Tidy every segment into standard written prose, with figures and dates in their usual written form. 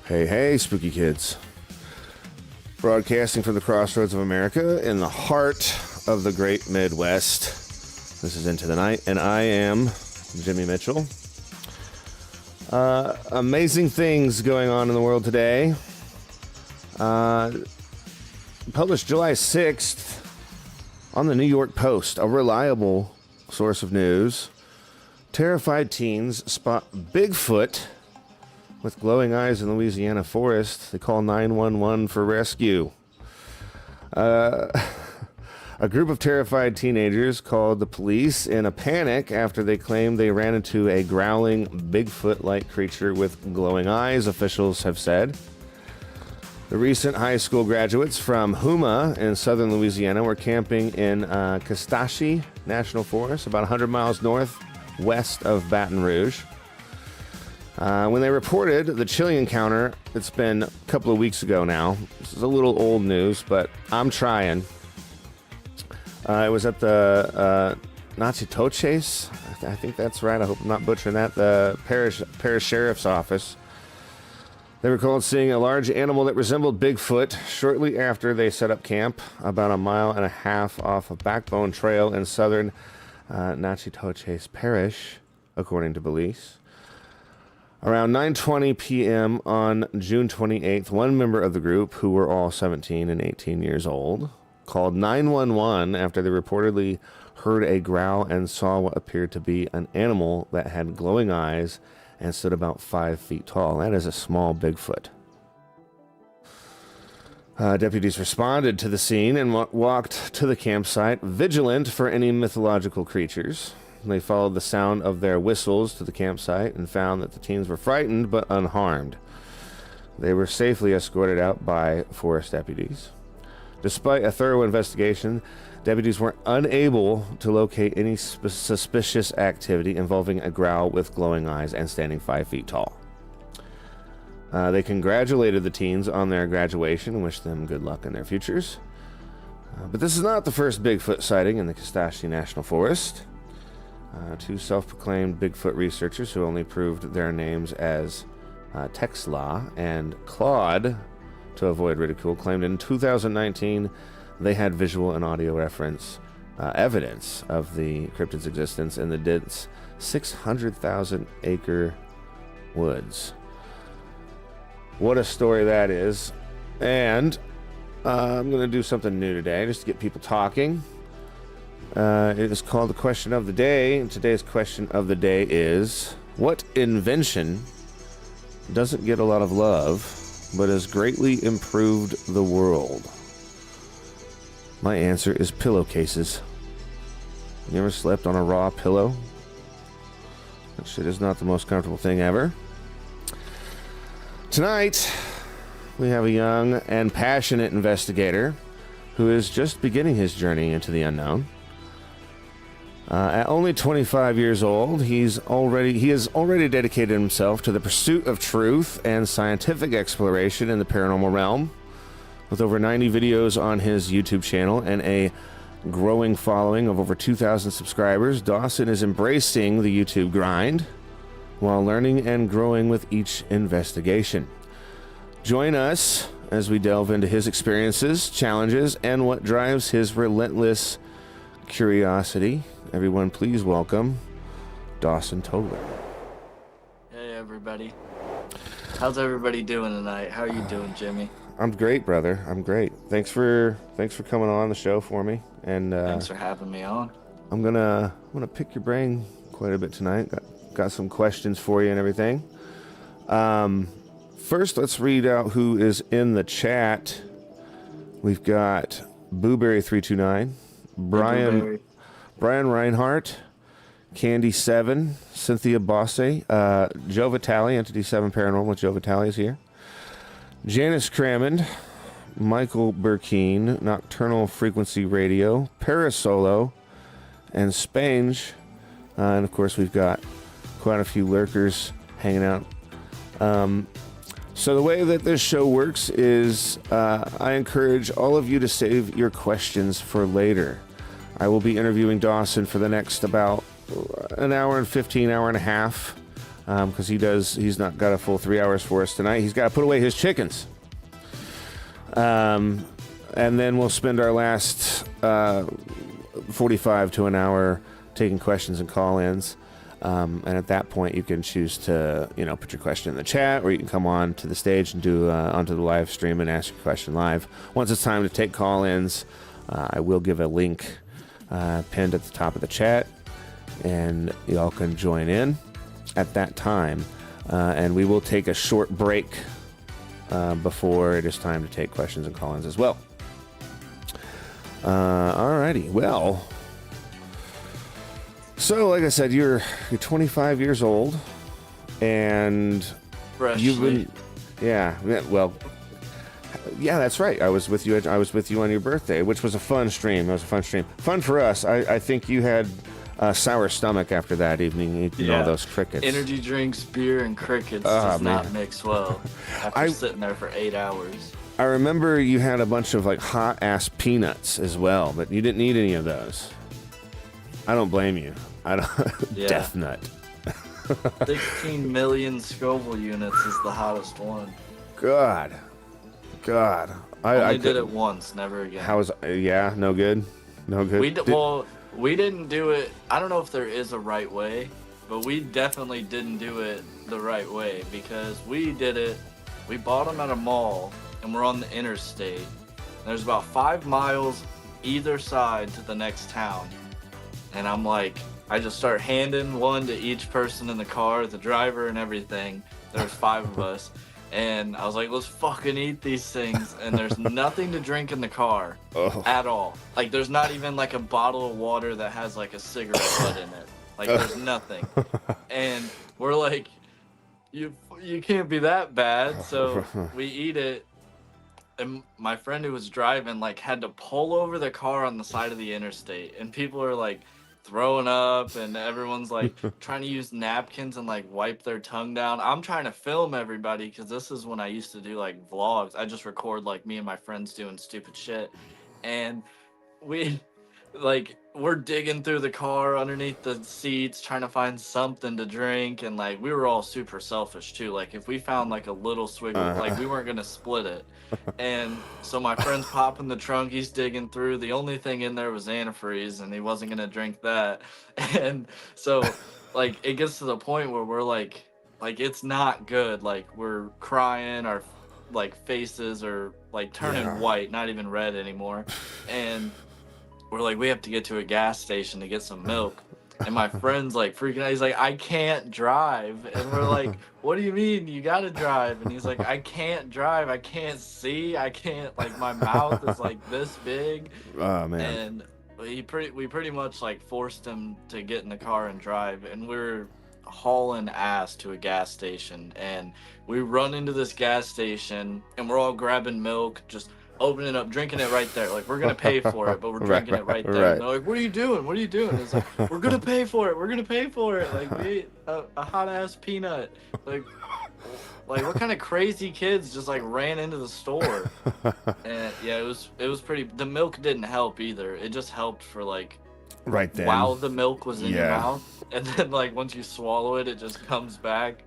Hey, hey, spooky kids. Broadcasting from the crossroads of America in the heart of the great Midwest. This is Into the Night, and I am Jimmy Mitchell. Amazing things going on in the world today. Published July 6th on the New York Post, a reliable source of news. Terrified teens spot Bigfoot with glowing eyes in Louisiana forest. They call 911 for rescue. A group of terrified teenagers called the police in a panic after they claimed they ran into a growling Bigfoot-like creature with glowing eyes, officials have said. The recent high school graduates from Houma in southern Louisiana were camping in Kastashi National Forest, about 100 miles northwest of Baton Rouge. When they reported the chilling encounter, it's been a couple of weeks ago now. This is a little old news, but I'm trying. It was at the Natchitoches, I think that's right. I hope I'm not butchering that. The parish sheriff's office. They recalled seeing a large animal that resembled Bigfoot shortly after they set up camp about a mile and a half off a Backbone Trail in southern Natchitoches Parish, according to police. Around 9:20 p.m. on June 28th, one member of the group, who were all 17 and 18 years old, called 911 after they reportedly heard a growl and saw what appeared to be an animal that had glowing eyes and stood about 5 feet tall. That is a small Bigfoot. Deputies responded to the scene and walked to the campsite, vigilant for any mythological creatures. They followed the sound of their whistles to the campsite and found that the teens were frightened but unharmed. They were safely escorted out by forest deputies. Despite a thorough investigation, deputies were unable to locate any suspicious activity involving a growl with glowing eyes and standing 5 feet tall. They congratulated the teens on their graduation and wished them good luck in their futures. But this is not the first Bigfoot sighting in the Kastashi National Forest. Two self-proclaimed Bigfoot researchers who only proved their names as Texla and Claude to avoid ridicule claimed in 2019 they had visual and audio evidence of the cryptid's existence in the dense 600,000 acre woods. What a story that is. And I'm going to do something new today just to get people talking. It is called the question of the day, and today's question of the day is, what invention doesn't get a lot of love, but has greatly improved the world? My answer is pillowcases. You ever slept on a raw pillow? That shit is not the most comfortable thing ever. Tonight, we have a young and passionate investigator who is just beginning his journey into the unknown. At only 25 years old, he has already dedicated himself to the pursuit of truth and scientific exploration in the paranormal realm. With over 90 videos on his YouTube channel and a growing following of over 2,000 subscribers, Dawson is embracing the YouTube grind while learning and growing with each investigation. Join us as we delve into his experiences, challenges, and what drives his relentless curiosity. Everyone, please welcome Dawson Togler. Hey, everybody. How's everybody doing tonight? How are you doing, Jimmy? I'm great, brother. I'm great. Thanks for coming on the show for me. And thanks for having me on. I'm gonna pick your brain quite a bit tonight. Got some questions for you and everything. First, let's read out who is in the chat. We've got Booberry329, Brian Reinhardt, Candy7, Cynthia Bosse, Joe Vitali, Entity 7 Paranormal with Joe Vitali is here. Janice Crammond, Michael Burkeen, Nocturnal Frequency Radio, Parasolo, and Spange. And of course, we've got quite a few lurkers hanging out. So the way that this show works is I encourage all of you to save your questions for later. I will be interviewing Dawson for the next about an hour and 15, hour and a half. because he's not got a full 3 hours for us tonight. He's got to put away his chickens. And then we'll spend our last 45 to an hour taking questions and call-ins. And at that point, you can choose to, put your question in the chat, or you can come on to the stage and do onto the live stream and ask your question live. Once it's time to take call-ins, I will give a link pinned at the top of the chat, and y'all can join in at that time. And we will take a short break before it is time to take questions and call-ins as well. Alrighty, well, so like I said, you're 25 years old, and Freshly. you've been, yeah, that's right. I was with you on your birthday, which was a fun stream. It was a fun stream, fun for us. I think you had a sour stomach after that evening, eating all those crickets. Energy drinks, beer, and crickets does not mix well after sitting there for 8 hours. I remember you had a bunch of like hot ass peanuts as well, but you didn't eat any of those. I don't blame you. I don't. Yeah. Death nut. 16 million Scoville units is the hottest one. God. I did it once, never again. How was? No good. No good. We didn't do it. I don't know if there is a right way, but we definitely didn't do it the right way, because we did it. We bought them at a mall, and we're on the interstate. There's about 5 miles either side to the next town. And I'm like, I just start handing one to each person in the car, the driver and everything. There's 5 of us. And I was like, let's fucking eat these things. And there's nothing to drink in the car at all. Like, there's not even like a bottle of water that has like a cigarette butt in it. Like, there's nothing. And we're like, you can't be that bad. So we eat it. And my friend who was driving like had to pull over the car on the side of the interstate. And people are like throwing up, and everyone's like trying to use napkins and like wipe their tongue down. I'm trying to film everybody, because this is when I used to do like vlogs. I just record like me and my friends doing stupid shit, and we're digging through the car underneath the seats trying to find something to drink, and like we were all super selfish too. Like if we found like a little swig, like we weren't gonna split it. And so my friend's popping the trunk, he's digging through. The only thing in there was antifreeze, and he wasn't gonna drink that. And so like it gets to the point where we're like it's not good. Like we're crying, our like faces are like turning white, not even red anymore. And we're like, we have to get to a gas station to get some milk. And my friend's like freaking out. He's like, I can't drive. And we're like, what do you mean? You got to drive. And he's like, I can't drive. I can't see. I can't, like, my mouth is like this big. Oh, man. And we pretty much like forced him to get in the car and drive. And we're hauling ass to a gas station. And we run into this gas station, and we're all grabbing milk, just opening it up, drinking it right there. Like, we're gonna pay for it, but we're drinking it right there. Right. And they're like, what are you doing? What are you doing? It's like, we're gonna pay for it. We're gonna pay for it. Like, we ate a hot ass peanut. Like what kind of crazy kids just like ran into the store? And yeah, it was pretty. The milk didn't help either. It just helped for like right then while the milk was in your mouth, and then like once you swallow it, it just comes back.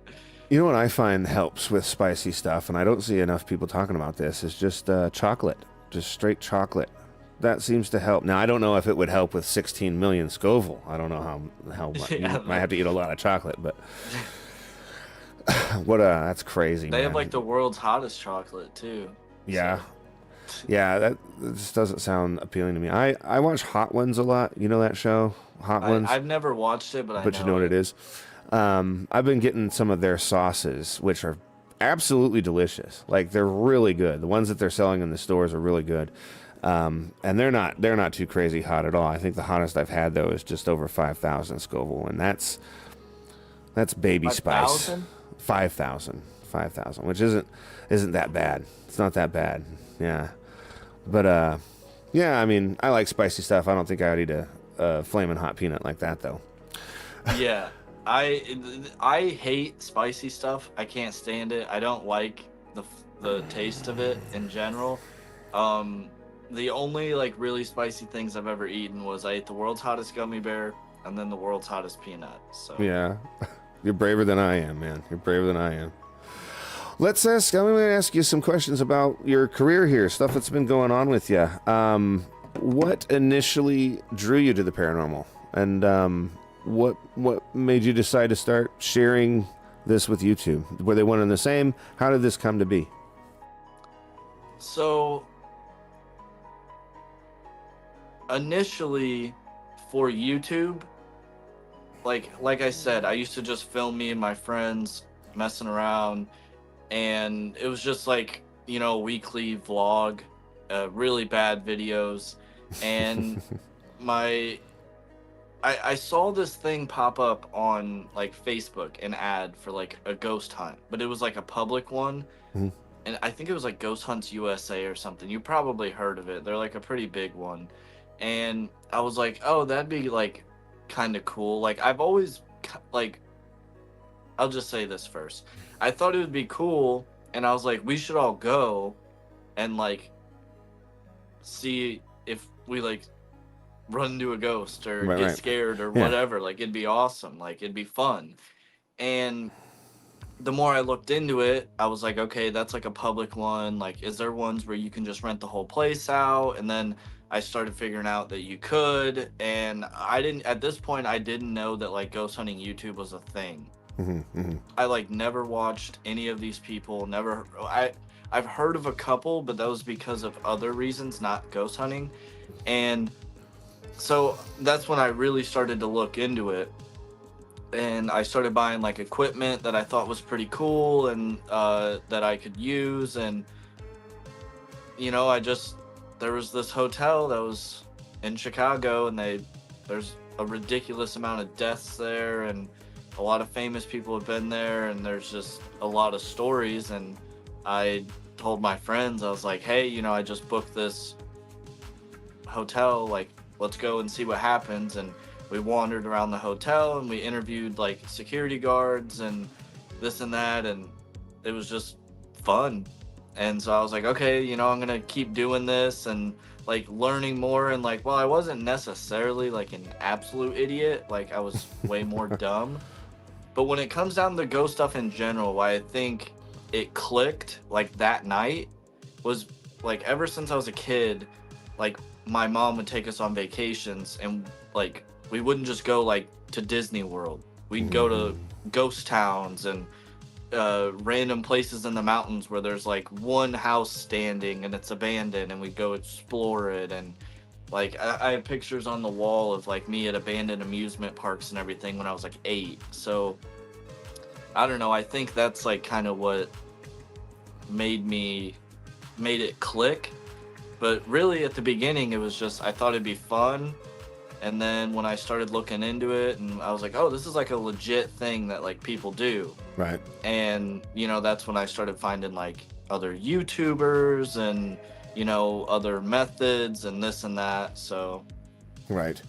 You know what I find helps with spicy stuff, and I don't see enough people talking about this, is just chocolate. Just straight chocolate. That seems to help. Now, I don't know if it would help with 16 million Scoville. I don't know how much. You might have to eat a lot of chocolate, but that's crazy, They man. have like the world's hottest chocolate too. Yeah. So. Yeah, that just doesn't sound appealing to me. I watch Hot Ones a lot. You know that show? Hot Ones? I've never watched it, but you know what it is. I've been getting some of their sauces, which are absolutely delicious. Like, they're really good. The ones that they're selling in the stores are really good. And they're not too crazy hot at all. I think the hottest I've had though is just over 5,000 Scoville, and that's baby 5,000? spice. 5,000, which isn't that bad. It's not that bad. Yeah. But yeah, I mean, I like spicy stuff. I don't think I would eat a flaming hot peanut like that though. Yeah. I hate spicy stuff. I can't stand it. I don't like the taste of it in general. The only like really spicy things I've ever eaten was I ate the world's hottest gummy bear and then the world's hottest peanut. So yeah. You're braver than I am, man. You're braver than I am. I'm going to ask you some questions about your career here, stuff that's been going on with you. What initially drew you to the paranormal? And what made you decide to start sharing this with YouTube? Were they one and the same? How did this come to be? So, initially, for YouTube, like I said, I used to just film me and my friends messing around, and it was just like, weekly vlog, really bad videos, and I saw this thing pop up on like Facebook, an ad for like a ghost hunt, but it was like a public one. Mm-hmm. And I think it was like Ghost Hunts USA or something. You probably heard of it. They're like a pretty big one. And I was like, oh, that'd be like kind of cool. Like I've always like, I'll just say this first. I thought it would be cool, and I was like, we should all go and like see if we like run into a ghost or get scared or whatever. Like it'd be awesome. Like it'd be fun. And the more I looked into it, I was like, okay, that's like a public one. Like, is there ones where you can just rent the whole place out? And then I started figuring out that you could. And at this point, I didn't know that like ghost hunting YouTube was a thing. Mm-hmm, mm-hmm. I like never watched any of these people. I've heard of a couple, but that was because of other reasons, not ghost hunting. And so that's when I really started to look into it. And I started buying like equipment that I thought was pretty cool and that I could use. And there was this hotel that was in Chicago, and there's a ridiculous amount of deaths there, and a lot of famous people have been there, and there's just a lot of stories. And I told my friends, I was like, hey, I just booked this hotel, like let's go and see what happens. And we wandered around the hotel, and we interviewed like security guards and this and that, and it was just fun. And so I was like, okay, I'm gonna keep doing this and like learning more. And like, well, I wasn't necessarily like an absolute idiot, like I was way more dumb. But when it comes down to ghost stuff in general, why I think it clicked like that night was like ever since I was a kid, like my mom would take us on vacations, and like we wouldn't just go like to Disney World. We'd go to ghost towns and random places in the mountains where there's like one house standing and it's abandoned, and we'd go explore it. And like I have pictures on the wall of like me at abandoned amusement parks and everything when I was like 8. So I don't know, I think that's like kind of what made it click. But really at the beginning it was just I thought it'd be fun. And then when I started looking into it, and I was like, oh, this is like a legit thing that like people do. Right. And, that's when I started finding like other YouTubers and, other methods and this and that. So. Right.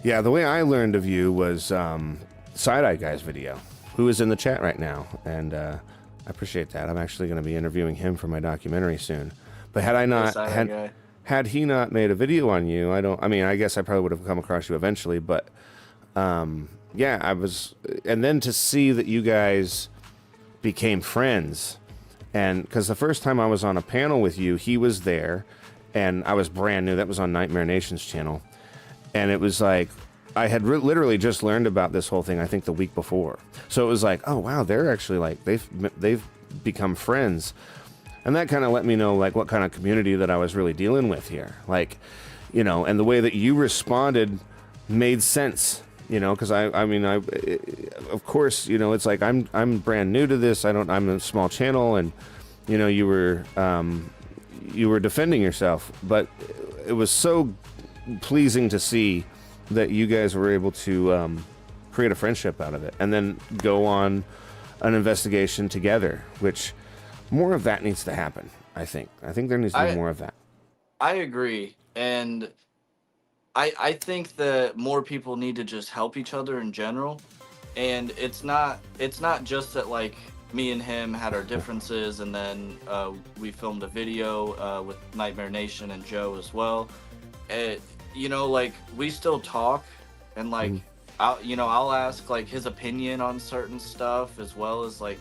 Yeah, the way I learned of you was Side-Eye Guy's video, who is in the chat right now. And I appreciate that. I'm actually going to be interviewing him for my documentary soon. But had he not made a video on you, I guess I probably would have come across you eventually, but yeah, and then to see that you guys became friends, and because the first time I was on a panel with you, he was there, and I was brand new. That was on Nightmare Nation's channel, and it was like, I had literally just learned about this whole thing, I think the week before. So it was like, oh wow, they're actually like, they've become friends. And that kind of let me know like what kind of community that I was really dealing with here. Like, and the way that you responded made sense, because of course, it's like I'm brand new to this. I'm a small channel, and you were defending yourself, but it was so pleasing to see that you guys were able to create a friendship out of it, and then go on an investigation together, which more of that needs to happen. I think there needs to be more of that. I agree. And I think that more people need to just help each other in general. And it's not just that like me and him had our differences, and then we filmed a video with Nightmare Nation and Joe as well. Like we still talk, and like I'll ask like his opinion on certain stuff, as well as like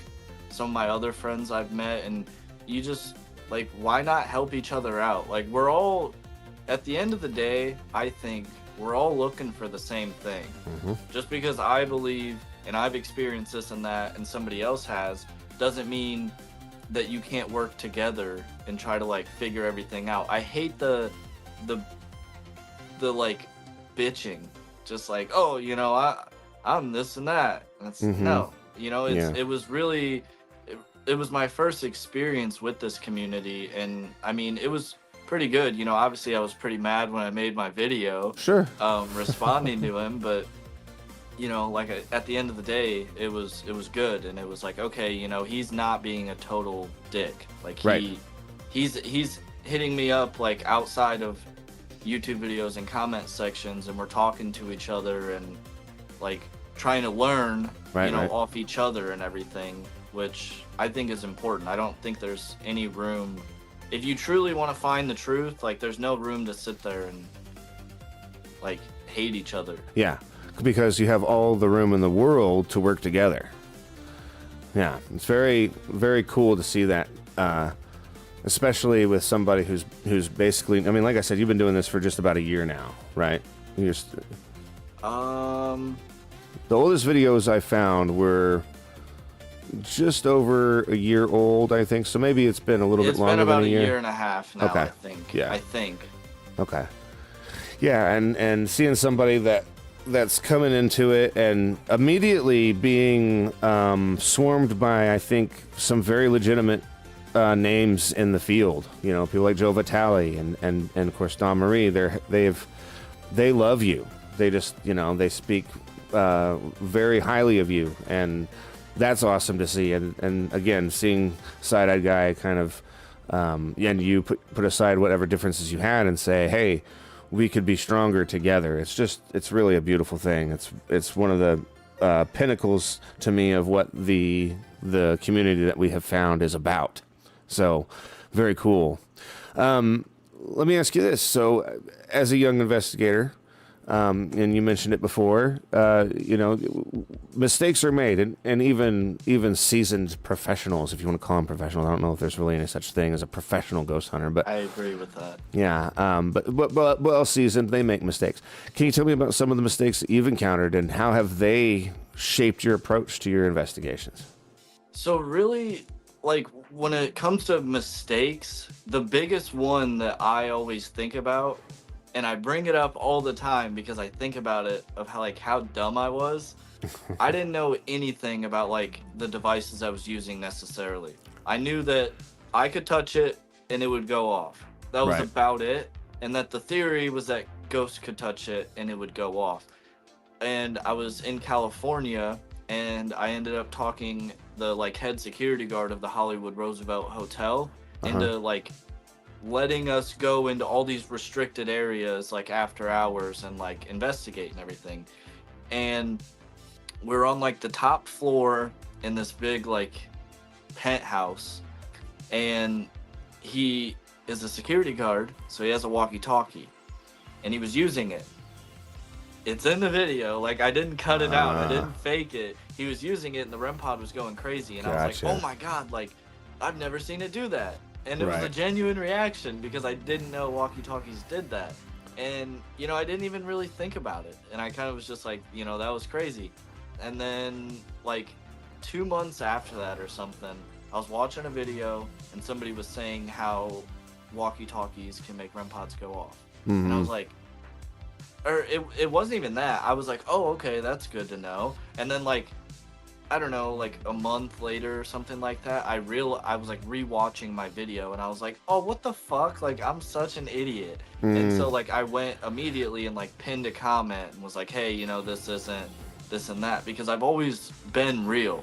some of my other friends I've met, and you just like, why not help each other out? Like, we're all, at the end of the day, I think we're all looking for the same thing. Just because I believe and I've experienced this and that and somebody else has, doesn't mean that you can't work together and try to like figure everything out. I hate the like bitching, just like, oh, I'm this and that. That's no, it was really, it was my first experience with this community, and I mean, it was pretty good. Obviously I was pretty mad when I made my video, Sure. responding to him, but like at the end of the day, it was good, and it was like, okay, he's not being a total dick. Like he's hitting me up like outside of YouTube videos and comment sections, and we're talking to each other and like trying to learn, off each other and everything, which I think is important. I don't think there's any room, if you truly want to find the truth, like there's no room to sit there and like hate each other. Yeah, because you have all the room in the world to work together. Yeah, it's very, very cool to see that, especially with somebody who's basically, I mean, like I said, you've been doing this for just about a year now, right? The oldest videos I found were just over a year old, I think. So maybe it's been a little bit longer than a year. It's been about a year and a half now, okay. I think. Yeah. I think. Okay. Yeah, and seeing somebody that's coming into it and immediately being swarmed by, I think, some very legitimate names in the field. People like Joe Vitali and of course Don Marie. They love you. They just they speak very highly of you, and that's awesome to see. And again, seeing Side-Eyed Guy kind of and you put aside whatever differences you had and say, hey, we could be stronger together. It's really a beautiful thing. It's one of the pinnacles to me of what the community that we have found is about. So, very cool. Let me ask you this. So, as a young investigator, and you mentioned it before, mistakes are made, and even seasoned professionals, if you want to call them professionals. I don't know if there's really any such thing as a professional ghost hunter, but I agree with that. Yeah, but well seasoned, they make mistakes. Can you tell me about some of the mistakes that you've encountered, and how have they shaped your approach to your investigations? So really, like, when it comes to mistakes, the biggest one that I always think about, and I bring it up all the time because I think about it, of how dumb I was. I didn't know anything about like the devices I was using necessarily. I knew that I could touch it and it would go off. That was about it. And that the theory was that ghosts could touch it and it would go off. And I was in California, and I ended up talking the like head security guard of the Hollywood Roosevelt Hotel into like letting us go into all these restricted areas like after hours and like investigate and everything. And we're on like the top floor in this big like penthouse, and he is a security guard, so he has a walkie-talkie, and he was using it. It's in the video. Like, I didn't cut it out. I didn't fake it. He was using it, and the REM pod was going crazy, and I was like, oh my god, like, I've never seen it do that. And it was a genuine reaction because I didn't know walkie-talkies did that. And, I didn't even really think about it. And I kind of was just like, that was crazy. And then, like, 2 months after that or something, I was watching a video, and somebody was saying how walkie-talkies can make REM pods go off. And I was like, or it wasn't even that. I was like, oh, okay, that's good to know. And then, like, I don't know, like a month later or something like that, I was like rewatching my video, and I was like, oh, what the fuck? Like, I'm such an idiot. And so like I went immediately and like pinned a comment and was like, hey, this isn't this and that, because I've always been real.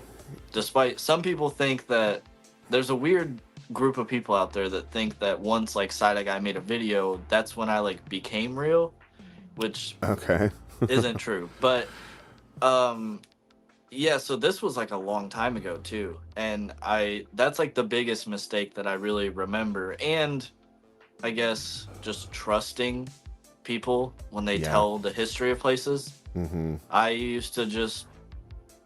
Despite some people think that there's a weird group of people out there that think that once like Side-Eye Guy made a video, that's when I like became real, which isn't true. But yeah, so this was like a long time ago too, and that's like the biggest mistake that I really remember. And I guess just trusting people when they tell the history of places. I used to just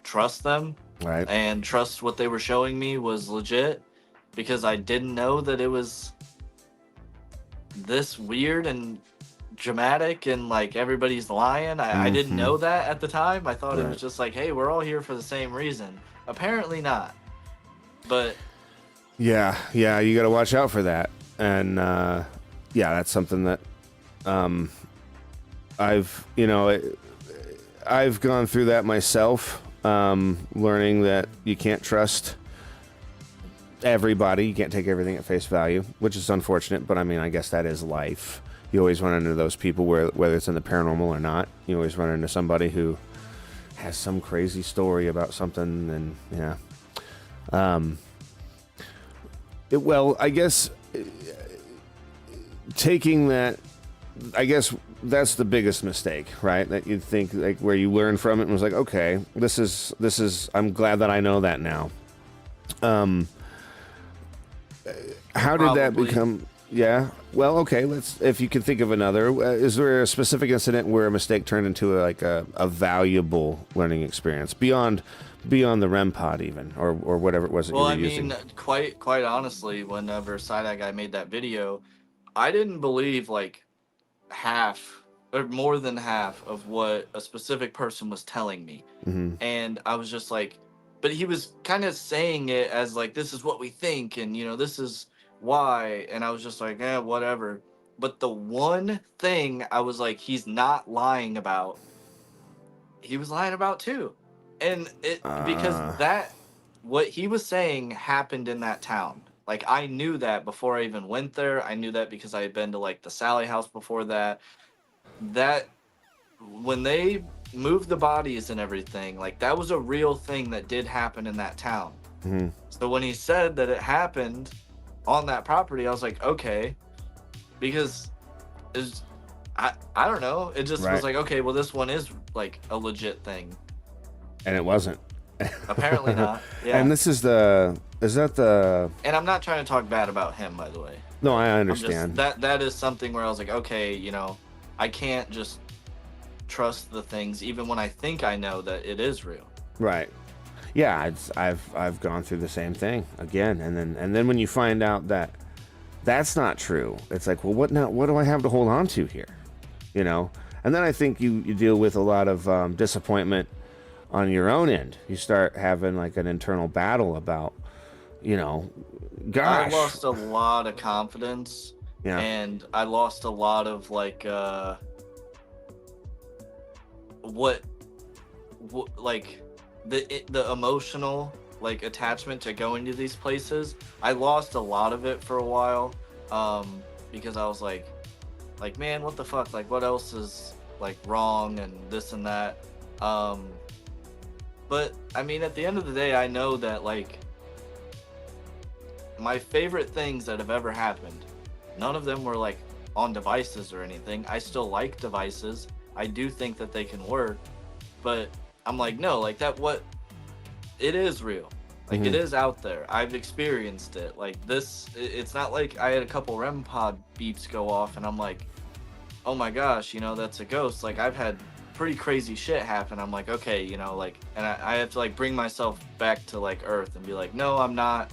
trust them Right. and trust what they were showing me was legit because I didn't know that it was this weird and dramatic and like everybody's lying. I didn't know that at the time. I thought it was Right. just like, hey, we're all here for the same reason. Apparently not. But Yeah, you got to watch out for that. And that's something that I've, I've gone through that myself, learning that you can't trust everybody. You can't take everything at face value, which is unfortunate, but I mean, I guess that is life. You always run into those people whether it's in the paranormal or not, you always run into somebody who has some crazy story about something, and well, I guess taking that, I guess that's the biggest mistake, right? That you'd think, like, where you learn from it and was like, okay, this is, I'm glad that I know that now. How did that Probably. become? Yeah. Well, okay. If you can think of another, is there a specific incident where a mistake turned into a valuable learning experience beyond the REM pod, even, or whatever it was that Well, you were I using? mean, quite honestly, whenever Side Guy made that video, I didn't believe like half or more than half of what a specific person was telling me. And I was just like, but he was kind of saying it as like, this is what we think, and this is why. And I was just like, whatever. But the one thing I was like, he's not lying about, he was lying about too. And because that, what he was saying happened in that town. Like, I knew that before I even went there. I knew that because I had been to like the Sally house before that. That when they moved the bodies and everything, like, that was a real thing that did happen in that town. So when he said that it happened on that property, I was like, okay, because it's, I don't know, it just Right. was like, okay, well, this one is like a legit thing. And it wasn't. Apparently not. Yeah. And this is that the? And I'm not trying to talk bad about him, by the way. No, I I'm just, understand. that is something where I was like, okay, I can't just trust the things even when I think I know that it is real. Right. Yeah, I've gone through the same thing again, and then when you find out that that's not true, it's like, well, what now? What do I have to hold on to here? And then I think you deal with a lot of disappointment on your own end. You start having like an internal battle about, gosh. I lost a lot of confidence. Yeah. And I lost a lot of like like the emotional like attachment to going to these places. I lost a lot of it for a while, because I was like, man, what the fuck? Like, what else is like wrong and this and that. But I mean, at the end of the day, I know that like my favorite things that have ever happened, none of them were like on devices or anything. I still like devices. I do think that they can work, but I'm like, no, like it is real. Like, it is out there. I've experienced it. Like, it's not like I had a couple REM pod beeps go off and I'm like, oh my gosh, that's a ghost. Like, I've had pretty crazy shit happen. I'm like, okay, and I have to like bring myself back to like earth and be like, no, I'm not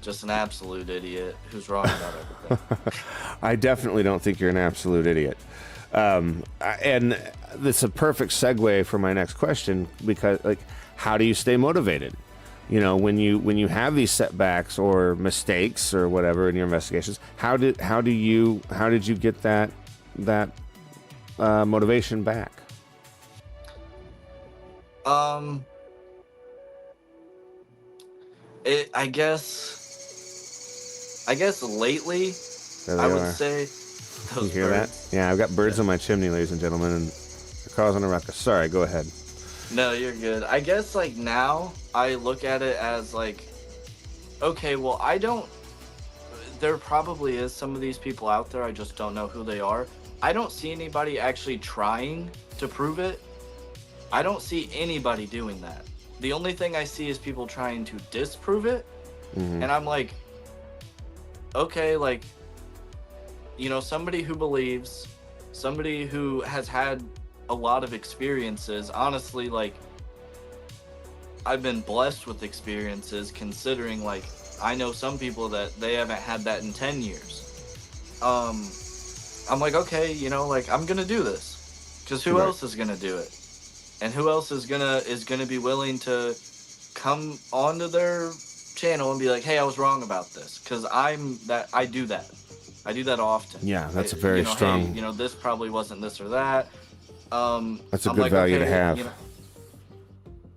just an absolute idiot who's wrong about everything. I definitely don't think you're an absolute idiot. And it's a perfect segue for my next question, because like, how do you stay motivated? When you have these setbacks or mistakes or whatever in your investigations, how did you get that motivation back? I guess lately, I would say those You hear birds. that? Yeah, I've got birds on my chimney, ladies and gentlemen, and they're causing a ruckus. Sorry, go ahead. No, you're good. I guess like now I look at it as like, okay, well, there probably is some of these people out there. I just don't know who they are. I don't see anybody actually trying to prove it. I don't see anybody doing that. The only thing I see is people trying to disprove it. And I'm like, okay, like, somebody who believes, somebody who has had a lot of experiences. Honestly, like, I've been blessed with experiences, considering, like, I know some people that they haven't had that in 10 years. I'm like, okay, you know, like, I'm gonna do this, because who Right. else is gonna do it? And who else is gonna be willing to come onto their channel and be like, hey, I was wrong about this? Because I do that often. Yeah, that's a You very know, strong. hey, you know, this probably wasn't this or that. That's a I'm good like, value to okay, have. you know,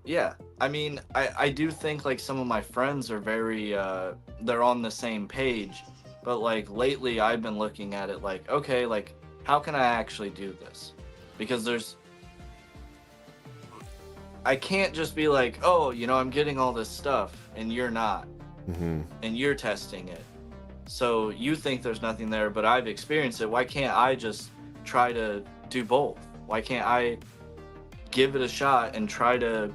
yeah. I mean, I do think, like, some of my friends are very they're on the same page, but, like, lately I've been looking at it like, okay, like, how can I actually do this? Because I can't just be like, oh, you know, I'm getting all this stuff and you're not, Mm-hmm. and you're testing it. So you think there's nothing there, but I've experienced it. Why can't I just try to do both? Why can't I give it a shot and try to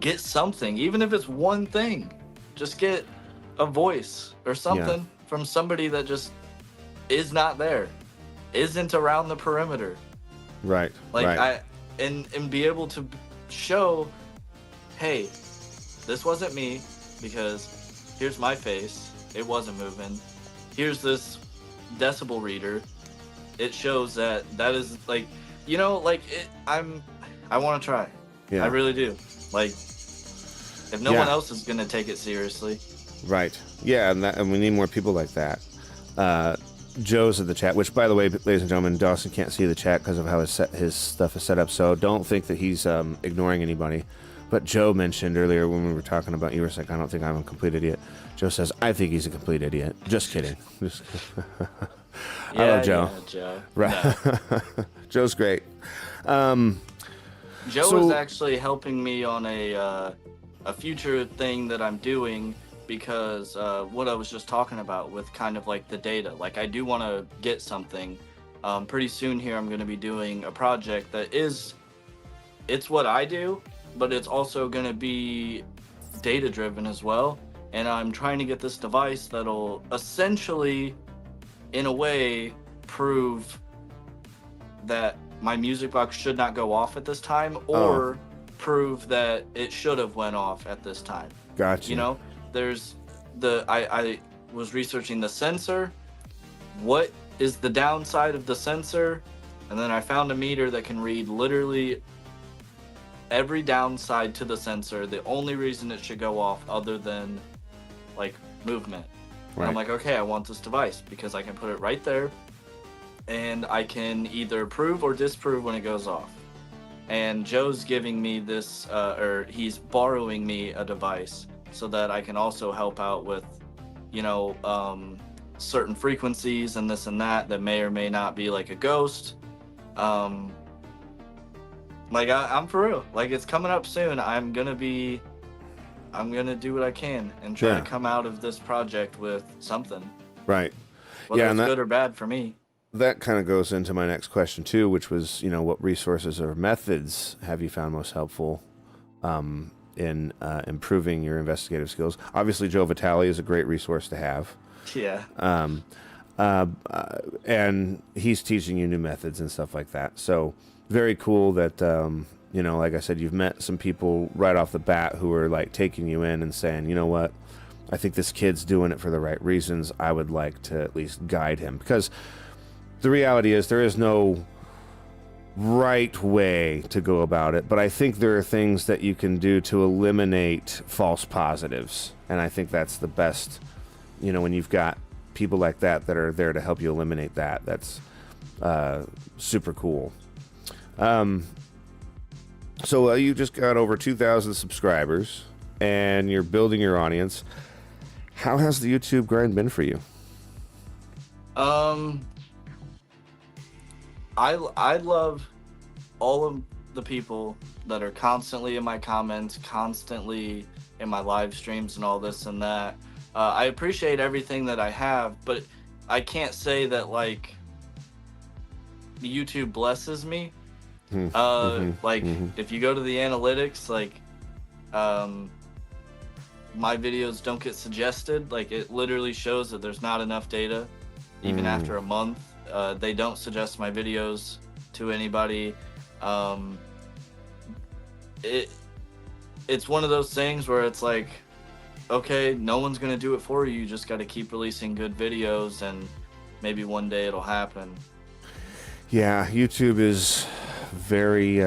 get something, even if it's one thing? Just get a voice or something from somebody that just is not there, isn't around the perimeter. Right. Like, right. and be able to show, hey, this wasn't me, because here's my face, it wasn't moving. Here's this decibel reader, it shows that is, like, you know, like, I want to try. Yeah. I really do. Like, if no one else is gonna take it seriously. Right. Yeah, and we need more people like that. Joe's in the chat, which, by the way, ladies and gentlemen, Dawson can't see the chat because of how his stuff is set up, so don't think that he's ignoring anybody. But Joe mentioned earlier when we were talking about, you were like, I don't think I'm a complete idiot. Joe says, I think he's a complete idiot. Just kidding. I love Joe. Yeah, Joe. Right. No. Joe's great. Joe is actually helping me on a future thing that I'm doing, because what I was just talking about with kind of like the data, like, I do want to get something pretty soon here. I'm going to be doing a project that it's what I do, but it's also going to be data driven as well. And I'm trying to get this device that'll essentially, in a way, prove that my music box should not go off at this time, or prove that it should have went off at this time. Gotcha. You know, there's I was researching the sensor. What is the downside of the sensor? And then I found a meter that can read literally every downside to the sensor. The only reason it should go off, other than, like, movement. Right. And I'm like, okay, I want this device because I can put it right there, and I can either prove or disprove when it goes off. And Joe's giving me this, or he's borrowing me a device so that I can also help out with, you know, certain frequencies and this and that may or may not be like a ghost. Like, I'm for real. Like, it's coming up soon. I'm gonna do what I can and try to come out of this project with something. Right. Whether it's good or bad for me. That kind of goes into my next question too, which was, you know, what resources or methods have you found most helpful in improving your investigative skills? Obviously, Joe Vitali is a great resource to have. Yeah. And he's teaching you new methods and stuff like that. So very cool that, you know, like I said, you've met some people right off the bat who are like taking you in and saying, you know what, I think this kid's doing it for the right reasons. I would like to at least guide him, because the reality is there is no right way to go about it, but I think there are things that you can do to eliminate false positives. And I think that's the best, you know, when you've got people like that that are there to help you eliminate that. That's super cool. So you just got over 2,000 subscribers and you're building your audience. How has the YouTube grind been for you? I love all of the people that are constantly in my comments, constantly in my live streams and all this and that. I appreciate everything that I have, but I can't say that, like, YouTube blesses me. If you go to the analytics, like, my videos don't get suggested. Like, it literally shows that there's not enough data, even after a month. They don't suggest my videos to anybody. Um, it's one of those things where it's like, okay, no one's gonna do it for you. You just got to keep releasing good videos, and maybe one day it'll happen. Yeah, YouTube is very.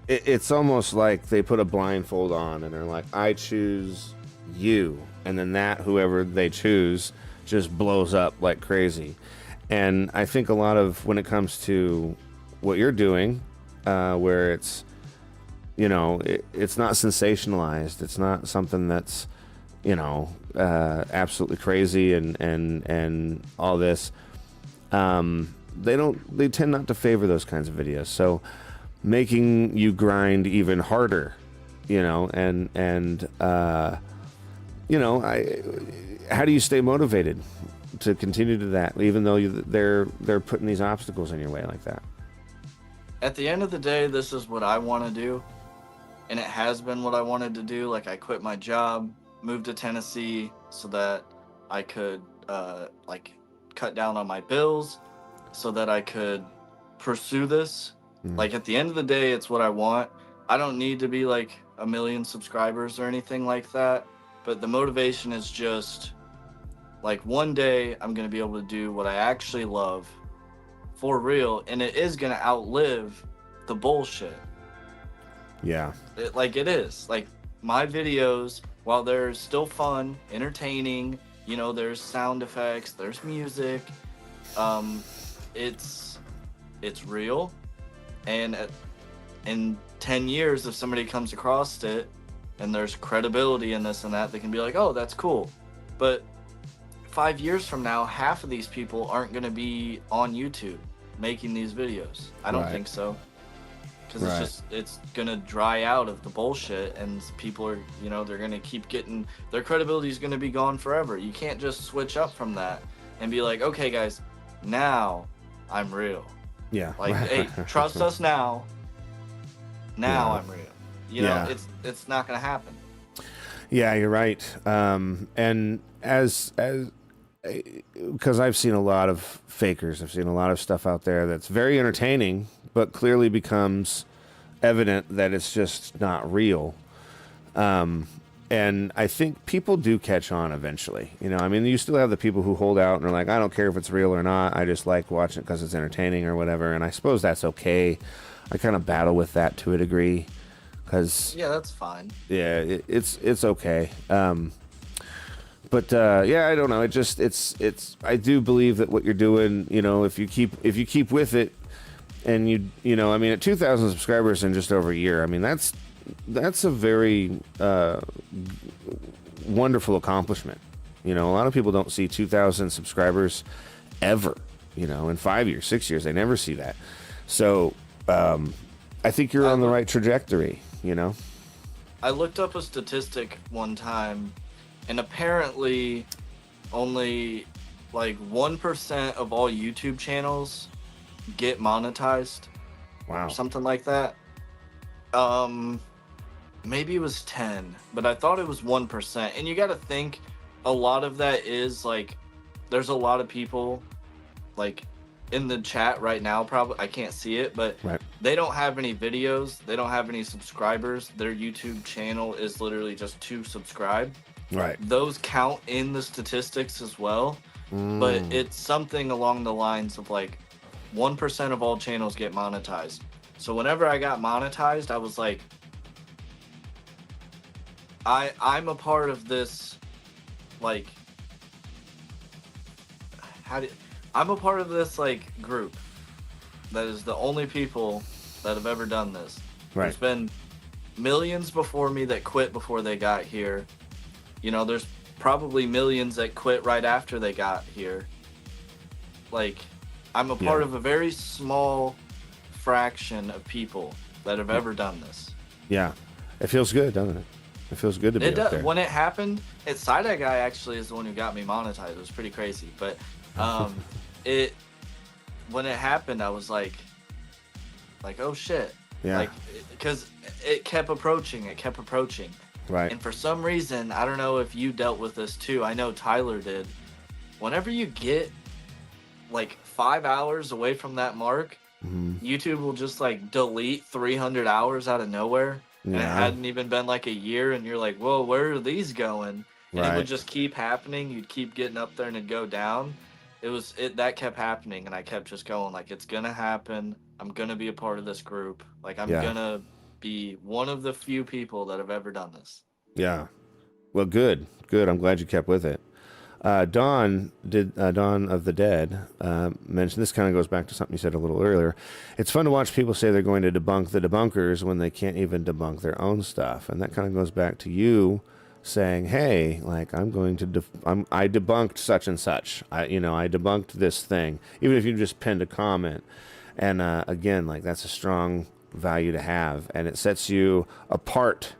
It's almost like they put a blindfold on and they're like, I choose you. And then whoever they choose, just blows up like crazy. And I think a lot of when it comes to what you're doing, where it's, it's not sensationalized. It's not something that's, absolutely crazy and all this. They tend not to favor those kinds of videos. So making you grind even harder, how do you stay motivated to continue to that, even though they're putting these obstacles in your way like that? At the end of the day, this is what I want to do, and it has been what I wanted to do. Like, I quit my job, moved to Tennessee so that I could cut down on my bills, so that I could pursue this. Like, at the end of the day, it's what I want. I don't need to be like 1 million subscribers or anything like that, but the motivation is just like, one day I'm going to be able to do what I actually love for real, and it is going to outlive the bullshit. Yeah. It is. Like, my videos, while they're still fun, entertaining, there's sound effects, there's music, it's real. And in 10 years, if somebody comes across it and there's credibility in this and that, they can be like, oh, that's cool. But 5 years from now, half of these people aren't going to be on YouTube making these videos. I don't think so. Because it's going to dry out of the bullshit, and people are, they're going to keep getting, their credibility is going to be gone forever. You can't just switch up from that and be like, okay, guys, now I'm real. Yeah. Like, hey, trust us now. Now I'm real. It's not going to happen. Yeah, you're right. And as because I've seen a lot of fakers, I've seen a lot of stuff out there that's very entertaining, but clearly becomes evident that it's just not real. And I think people do catch on eventually. You still have the people who hold out and are like, I don't care if it's real or not. I just like watching it because it's entertaining or whatever. And I suppose that's okay. I kind of battle with that to a degree. Yeah, that's fine. Yeah, it's okay. But I don't know. I do believe that what you're doing, if you keep with it, and at 2,000 subscribers in just over a year, that's a very wonderful accomplishment. A lot of people don't see 2,000 subscribers ever. In 5 years, 6 years, they never see that. So I think you're on the right trajectory. I looked up a statistic one time, and apparently only like 1% of all YouTube channels get monetized. Wow. Or something like that. Maybe it was 10, but I thought it was 1%. And you got to think, a lot of that is like, there's a lot of people like in the chat right now, probably, I can't see it, but they don't have any videos, they don't have any subscribers. Their YouTube channel is literally just to subscribe. Right. Those count in the statistics as well, but it's something along the lines of like 1% of all channels get monetized. So whenever I got monetized, I was like, I'm a part of this, like, I'm a part of this like group that is the only people that have ever done this. Right. There's been millions before me that quit before they got here. There's probably millions that quit right after they got here. Like, I'm a part of a very small fraction of people that have ever done this. Yeah. It feels good, doesn't it? It feels good to be up there. When it happened, Side-Eye Guy actually is the one who got me monetized. It was pretty crazy. But when it happened, I was like, oh shit. Yeah. Like, because it kept approaching. Right. And for some reason, I don't know if you dealt with this too. I know Tyler did. Whenever you get like 5 hours away from that mark, YouTube will just like delete 300 hours out of nowhere, and it Yeah. hadn't even been like a year, and you're like, whoa, where are these going? And it would Right. just keep happening. You'd keep getting up there and it'd go down. That kept happening, and I kept just going like, it's gonna happen. I'm gonna be a part of this group. Like, I'm Yeah. gonna be one of the few people that have ever done this. Yeah. Well, good. Good. I'm glad you kept with it. Dawn of the Dead mentioned, this kind of goes back to something you said a little earlier. It's fun to watch people say they're going to debunk the debunkers when they can't even debunk their own stuff. And that kind of goes back to you saying, hey, like, I'm going to, I debunked such and such. I debunked this thing, even if you just pinned a comment. And again, like, that's a strong value to have. And it sets you apart,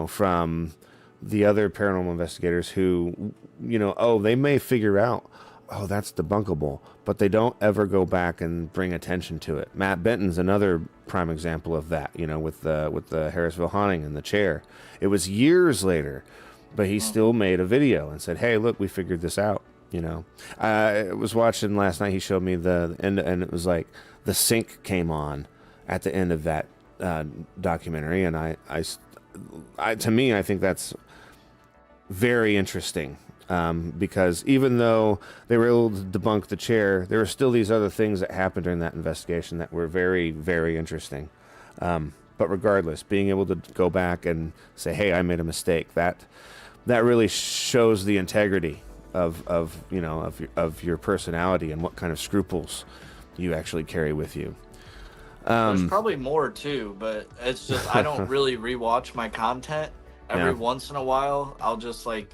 from the other paranormal investigators who, they may figure out, oh, that's debunkable, but they don't ever go back and bring attention to it. Matt Benton's another prime example of that, with the Harrisville haunting and the chair. It was years later, but he still made a video and said, hey, look, we figured this out. I was watching last night. He showed me the end, and it was like the sink came on at the end of that documentary, and I to me, I think that's very interesting, because even though they were able to debunk the chair, there were still these other things that happened during that investigation that were very, very interesting. But regardless, being able to go back and say, hey, I made a mistake, that really shows the integrity of your personality and what kind of scruples you actually carry with you. There's probably more too, but it's just I don't really rewatch my content. Every once in a while, I'll just like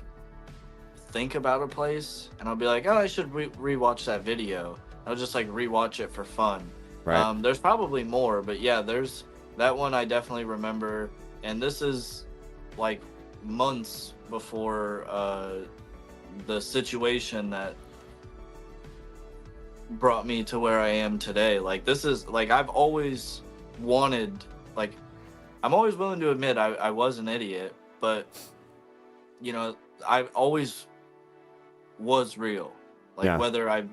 think about a place, and I'll be like, oh, I should rewatch that video. I'll just like rewatch it for fun. Right. There's probably more, but yeah, there's that one I definitely remember, and this is like months before the situation that brought me to where I am today. Like, this is like, I've always wanted, like, I'm always willing to admit I was an idiot, but I always was real. Like, whether I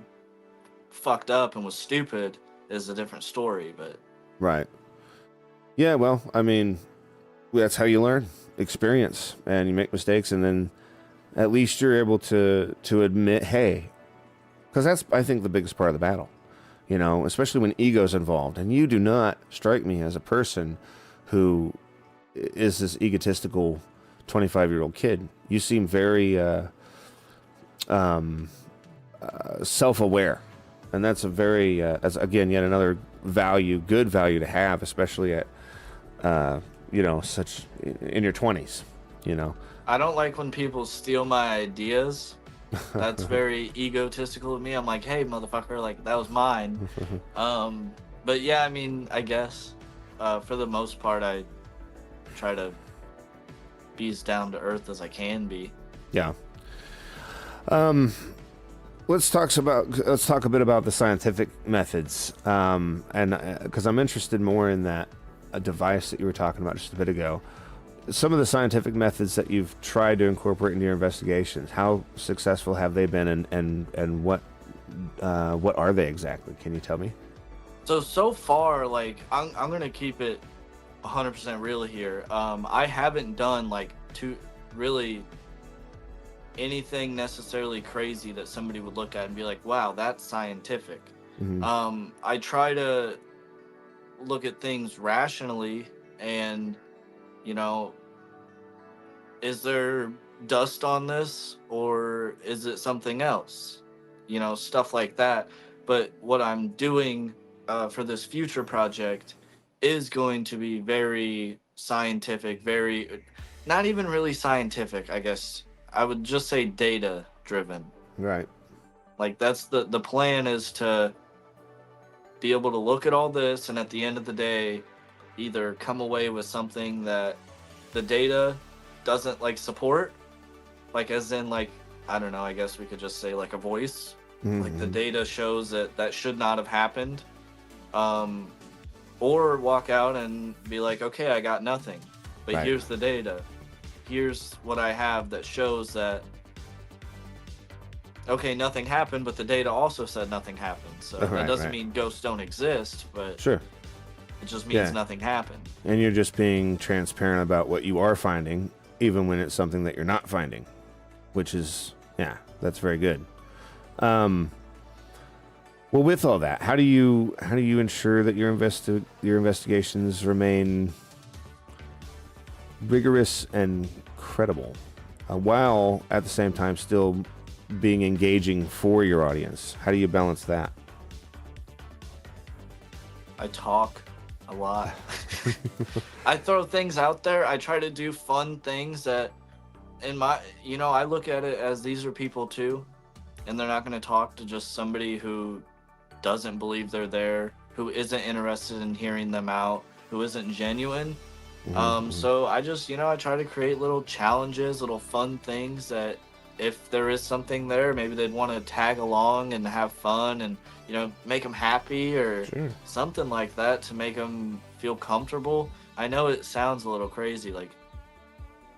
fucked up and was stupid is a different story, but right. Yeah, well, I mean, that's how you learn. Experience, and you make mistakes, and then at least you're able to admit, hey, because that's, I think, the biggest part of the battle, especially when ego's involved. And you do not strike me as a person who is this egotistical 25-year-old kid. You seem very self-aware, and that's a very, that's again yet another good value to have, especially at such in your 20s. I don't like when people steal my ideas. That's very egotistical of me. I'm like, hey, motherfucker, like, that was mine. But yeah, I mean, I guess for the most part, I try to be as down to earth as I can be. Yeah. Let's talk a bit about the scientific methods, and because I'm interested more in that device that you were talking about just a bit ago. Some of the scientific methods that you've tried to incorporate into your investigations, how successful have they been, and what are they exactly? Can you tell me? So far, like, I'm gonna keep it 100% real here. I haven't done like really anything necessarily crazy that somebody would look at and be like, wow, that's scientific. Mm-hmm. I try to look at things rationally, and is there dust on this, or is it something else? Stuff like that. But what I'm doing for this future project is going to be very scientific, very, not even really scientific, I guess. I would just say data driven. Right. Like, that's the plan, is to be able to look at all this, and at the end of the day, either come away with something that the data doesn't like support, like, as in, like, I don't know, I guess we could just say like a voice. Mm-hmm. Like, the data shows that should not have happened, or walk out and be like, okay, I got nothing, but Right. Here's the data, here's what I have that shows that okay, nothing happened, but the data also said nothing happened. So that doesn't mean ghosts don't exist, but sure, it just means nothing happened. And you're just being transparent about what you are finding, even when it's something that you're not finding, which is, that's very good. Well, with all that, how do you ensure that your investigations remain rigorous and credible, while at the same time still being engaging for your audience? How do you balance that? I talk a lot. I throw things out there. I try to do fun things that, I look at it as these are people too, and they're not going to talk to just somebody who doesn't believe they're there, who isn't interested in hearing them out, who isn't genuine. So I just, I try to create little challenges, little fun things that if there is something there, maybe they'd want to tag along and have fun and, make them happy or something like that to make them feel comfortable. I know it sounds a little crazy, like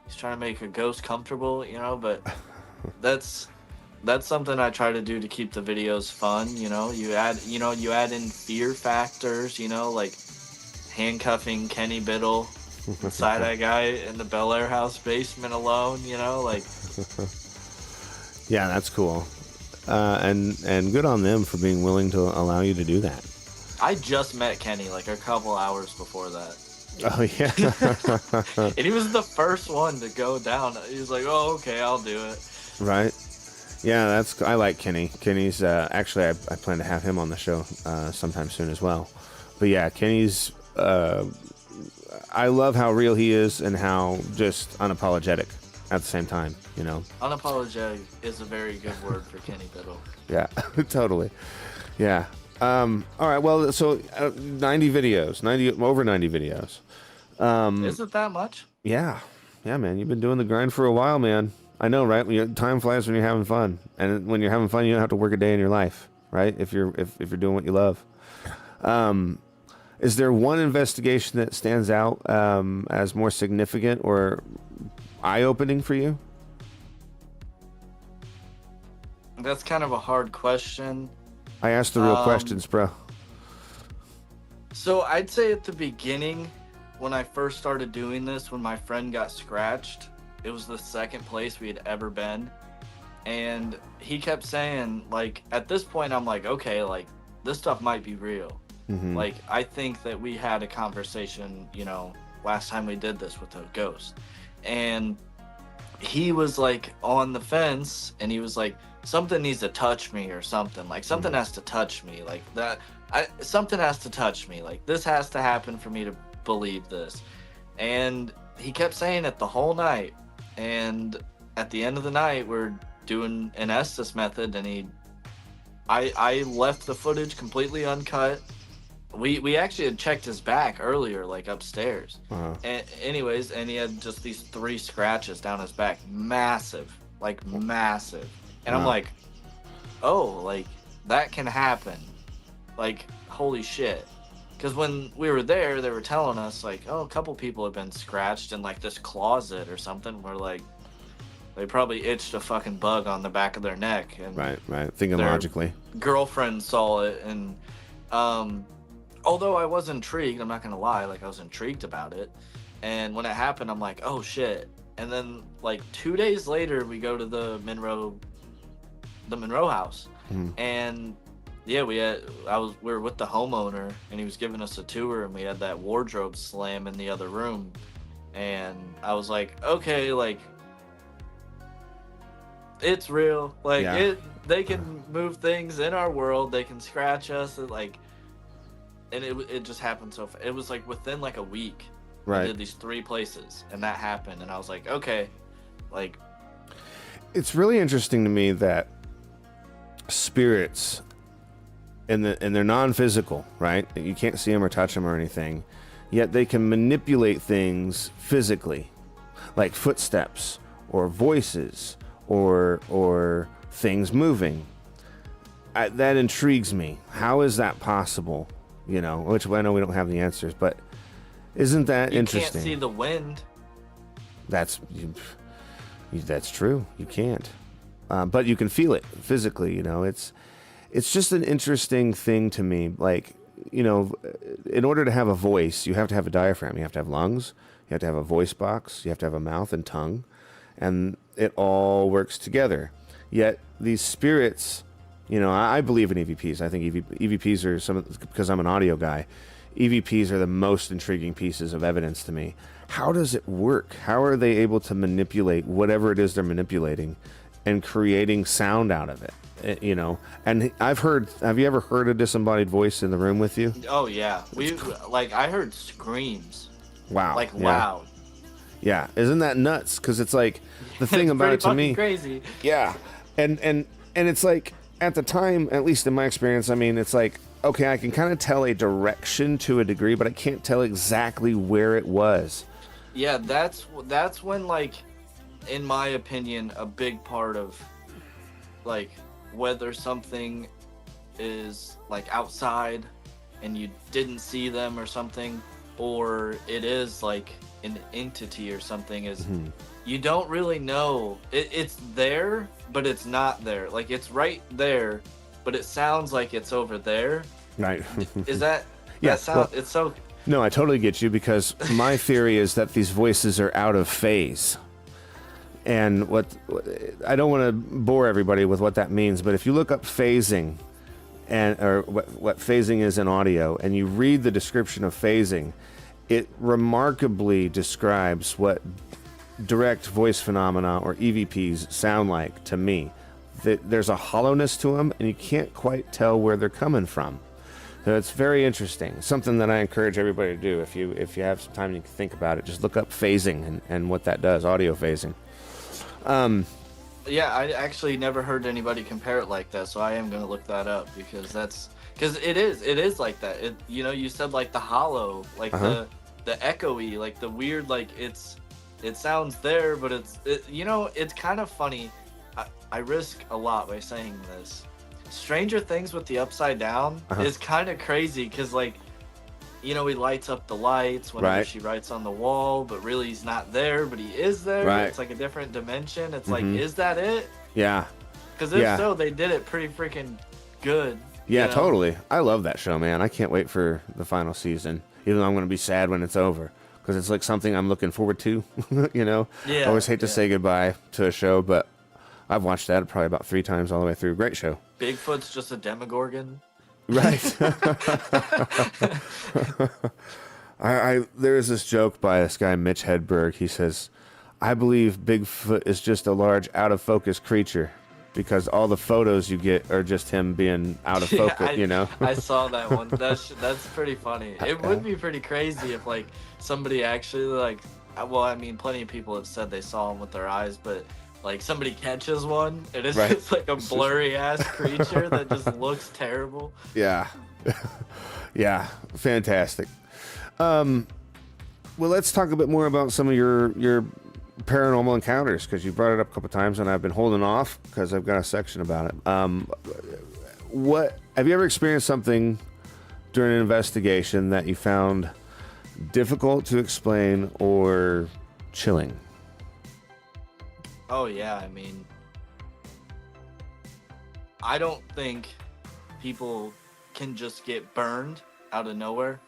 he's trying to make a ghost comfortable, but that's something I try to do to keep the videos fun. You add in fear factors, like handcuffing Kenny Biddle inside that guy in the Bel Air house basement alone, Yeah, that's cool. And good on them for being willing to allow you to do that. I just met Kenny like a couple hours before that. Oh, yeah. And he was the first one to go down. He was like, oh, okay, I'll do it. Right. Yeah, I like Kenny. Kenny's, actually, I plan to have him on the show sometime soon as well. But yeah, Kenny's, I love how real he is and how just unapologetic at the same time, Unapologetic is a very good word for Kenny Biddle. Yeah, totally. Yeah. All right, well, so 90 videos, over 90 videos. Is it that much? Yeah. Yeah, man, you've been doing the grind for a while, man. I know, right? Time flies when you're having fun. And when you're having fun, you don't have to work a day in your life, right? If you're doing what you love. Is there one investigation that stands out as more significant or eye-opening for you? That's kind of a hard question. I asked the real questions, bro. So I'd say at the beginning, when I first started doing this, when my friend got scratched, it was the second place we had ever been. And he kept saying, like, at this point, I'm like, okay, like, this stuff might be real. Mm-hmm. Like, I think that we had a conversation, last time we did this with a ghost. And he was, like, on the fence, and he was like, something needs to touch me or something. Like, something has to touch me. Like, something has to touch me. Like, this has to happen for me to believe this. And he kept saying it the whole night. And at the end of the night, we're doing an Estes method, and I left the footage completely uncut. We actually had checked his back earlier, like upstairs. Uh-huh. And anyways, and he had just these 3 scratches down his back, massive. And I'm like, oh, like that can happen. Like, holy shit. Because when we were there, they were telling us like, oh, a couple people have been scratched in like this closet or something. We're like, they probably itched a fucking bug on the back of their neck. And right. Thinking logically. Girlfriend saw it, and although I was intrigued, I'm not gonna lie, like I was intrigued about it. And when it happened, I'm like, oh shit. And then like 2 days later, we go to the Monroe House, and yeah, we were with the homeowner, and he was giving us a tour, and we had that wardrobe slam in the other room, and I was like, okay, like it's real, like they can move things in our world, they can scratch us, and it just happened so fast. It was like within like a week, right? I did these 3 places, and that happened, and I was like, okay, like it's really interesting to me that spirits, and they're non-physical, right? You can't see them or touch them or anything, yet they can manipulate things physically, like footsteps or voices or things moving. That intrigues me. How is that possible? Which I know we don't have the answers, but isn't that interesting? You can't see the wind. That's true. You can't. but you can feel it physically. It's just an interesting thing to me. Like, in order to have a voice, you have to have a diaphragm. You have to have lungs. You have to have a voice box. You have to have a mouth and tongue, and it all works together. Yet these spirits, I believe in EVPs. I think EVPs are because I'm an audio guy. EVPs are the most intriguing pieces of evidence to me. How does it work? How are they able to manipulate whatever it is they're manipulating and creating sound out of it? And have you ever heard a disembodied voice in the room with you? Oh yeah, I heard screams. Wow. Like yeah. loud. Yeah, isn't that nuts? Because it's like the thing about it to me. Crazy. Yeah, and it's like at the time, at least in my experience, I mean, it's like, okay, I can kind of tell a direction to a degree, but I can't tell exactly where it was. Yeah, that's when, like, in my opinion, a big part of, like, whether something is, like, outside and you didn't see them or something, or it is, like, an entity or something, is you don't really know. It's there, but it's not there. Like, it's right there, but it sounds like it's over there. Right. Is that... Yeah, it's so... No, I totally get you, because my theory is that these voices are out of phase. And what I don't want to bore everybody with what that means, but if you look up phasing, or what phasing is in audio, and you read the description of phasing, it remarkably describes what direct voice phenomena, or EVPs, sound like to me. There's a hollowness to them, and you can't quite tell where they're coming from. So it's very interesting. Something that I encourage everybody to do. If you have some time and you can think about it, just look up phasing and what that does, audio phasing. Yeah, I actually never heard anybody compare it like that, so I am going to look that up, because it is like that. You said, like, the hollow, like the echoey, like the weird, like it sounds there, but it's kind of funny. I risk a lot by saying this. Stranger Things with the Upside Down is kind of crazy, because, like, he lights up the lights whenever she writes on the wall, but really he's not there, but he is there. Right. It's like a different dimension. It's like, is that it? Yeah. Because if so, they did it pretty freaking good. Yeah, totally. I love that show, man. I can't wait for the final season, even though I'm going to be sad when it's over, because it's like something I'm looking forward to. Yeah, I always hate to say goodbye to a show, but I've watched that probably about 3 times all the way through. Great show. Bigfoot's just a demogorgon. Right. There's this joke by this guy, Mitch Hedberg. He says, I believe Bigfoot is just a large out-of-focus creature, because all the photos you get are just him being out of focus, I saw that one. That's pretty funny. It would be pretty crazy if, like, somebody actually, like, well, I mean, plenty of people have said they saw him with their eyes, but, like, somebody catches one, and it's just like a blurry-ass creature that just looks terrible. Yeah. Yeah, fantastic. Well, let's talk a bit more about some of your paranormal encounters, because you brought it up a couple times, and I've been holding off because I've got a section about it. What have you ever experienced something during an investigation that you found difficult to explain or chilling? Oh yeah, I mean, I don't think people can just get burned out of nowhere.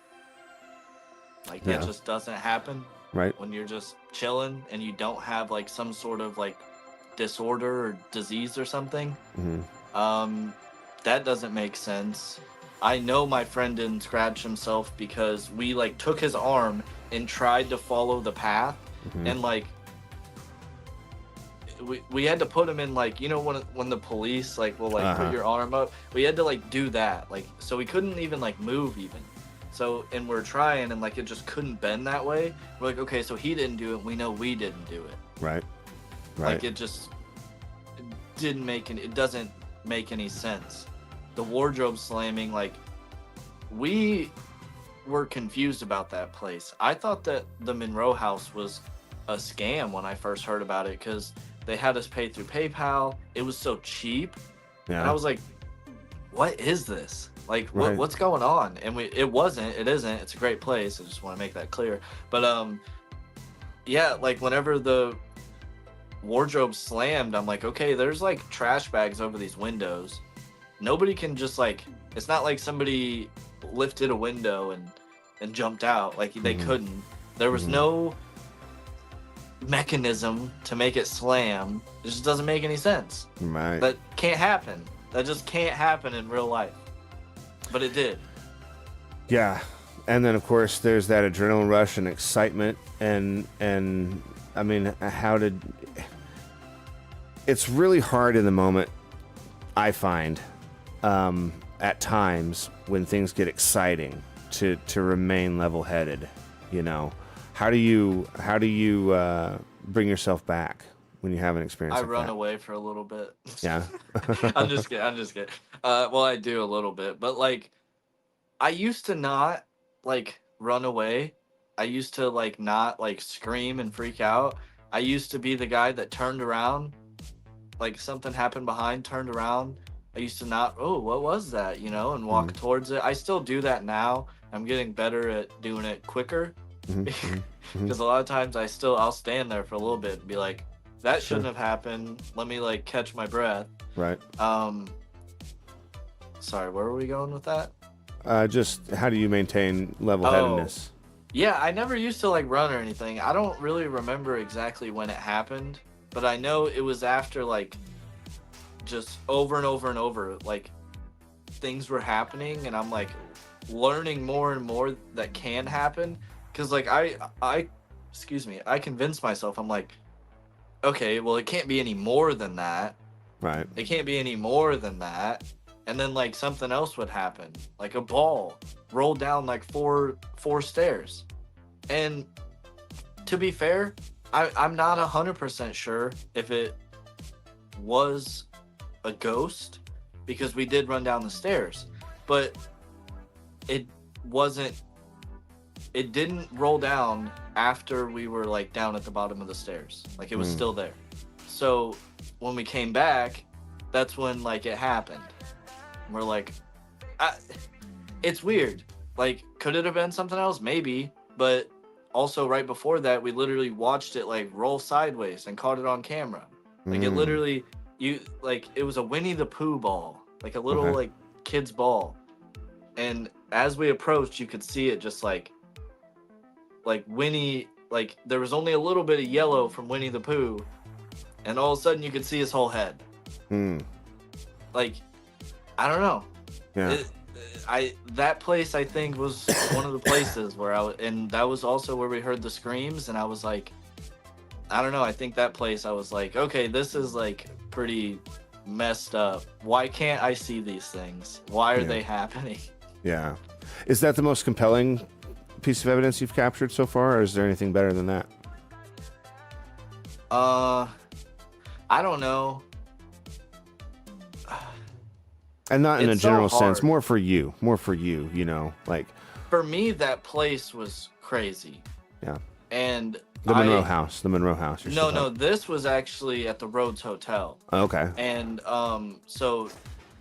Like, that just doesn't happen. Right. When you're just chilling and you don't have, like, some sort of, like, disorder or disease or something. That doesn't make sense. I know my friend didn't scratch himself because we, like, took his arm and tried to follow the path, and, like, we had to put him in, like, when the police, like, will, like, put your arm up, we had to, like, do that, like, so we couldn't even, like, move even. So, and we're trying, and, like, it just couldn't bend that way. We're like, okay, so he didn't do it, we know we didn't do it. Right. Like, it doesn't make any sense. The wardrobe slamming, like, we were confused about that place. I thought that the Monroe House was a scam when I first heard about it, because they had us pay through PayPal. It was so cheap. Yeah. And I was like, what is this? Like, what's going on? And it isn't. It's a great place. I just want to make that clear. But, yeah, like, whenever the wardrobe slammed, I'm like, okay, there's like trash bags over these windows. Nobody can just like, it's not like somebody lifted a window and jumped out. Like they couldn't. There was no mechanism to make it slam. It just doesn't make any sense. Right. That can't happen. That just can't happen in real life. But it did. Yeah. And then, of course, there's that adrenaline rush and excitement. And I mean, it's really hard in the moment, I find, at times when things get exciting to remain level-headed, you know. How do you bring yourself back when you have an experience I like run that? away for a little bit. Yeah. I'm just kidding. Well, I do a little bit, but like I used to not like run away. I used to like not like scream and freak out. I used to be the guy that turned around, like something happened behind, turned around. I used to not, oh, what was that, you know, and walk towards it. I still do that now. I'm getting better at doing it quicker. Because a lot of times I'll stand there for a little bit and be like, that shouldn't have happened. Let me like catch my breath. Right. Sorry, where were we going with that? Just how do you maintain level-headedness? Yeah, I never used to like run or anything. I don't really remember exactly when it happened, but I know it was after like just over and over and over, like things were happening and I'm like learning more and more that can happen. Cause like I convinced myself, I'm like, okay, well it can't be any more than that. Right. It can't be any more than that. And then like something else would happen, like a ball rolled down like four stairs. And to be fair, I'm not 100% sure if it was a ghost because we did run down the stairs, but it didn't roll down after we were like down at the bottom of the stairs. Like it was still there. So when we came back, that's when like it happened. We're like, it's weird. Like, could it have been something else? Maybe. But also right before that, we literally watched it like roll sideways and caught it on camera. Like it literally, it was a Winnie the Pooh ball, like a little like kid's ball. And as we approached, you could see it just like Winnie, like there was only a little bit of yellow from Winnie the Pooh. And all of a sudden you could see his whole head. Like, I don't know. Yeah. That place I think was one of the places where and that was also where we heard the screams and I was like, I don't know, I think that place I was like, okay, this is like pretty messed up. Why can't I see these things? Why are they happening? Yeah. Is that the most compelling piece of evidence you've captured so far, or is there anything better than that? I don't know. And not in a It's so general sense, hard. more for you, you know, like. For me, that place was crazy. Yeah. And The Monroe House. No, this was actually at the Rhodes Hotel. Okay. And so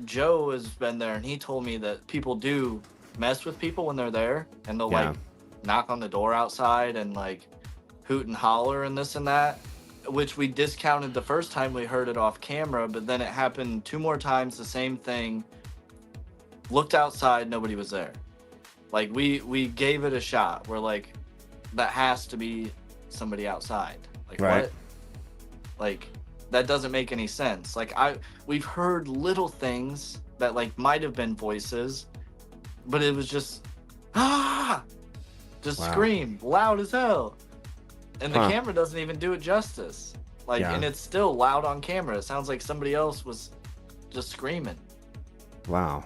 Joe has been there and he told me that people do mess with people when they're there and they'll like knock on the door outside and like hoot and holler and this and that, which we discounted the first time we heard it off camera, but then it happened 2 more times, the same thing. Looked outside, nobody was there. Like we gave it a shot. We're like, that has to be somebody outside. Like what? Like that doesn't make any sense. Like we've heard little things that like might have been voices, but it was just scream loud as hell. And the camera doesn't even do it justice. Like, and it's still loud on camera. It sounds like somebody else was just screaming. Wow.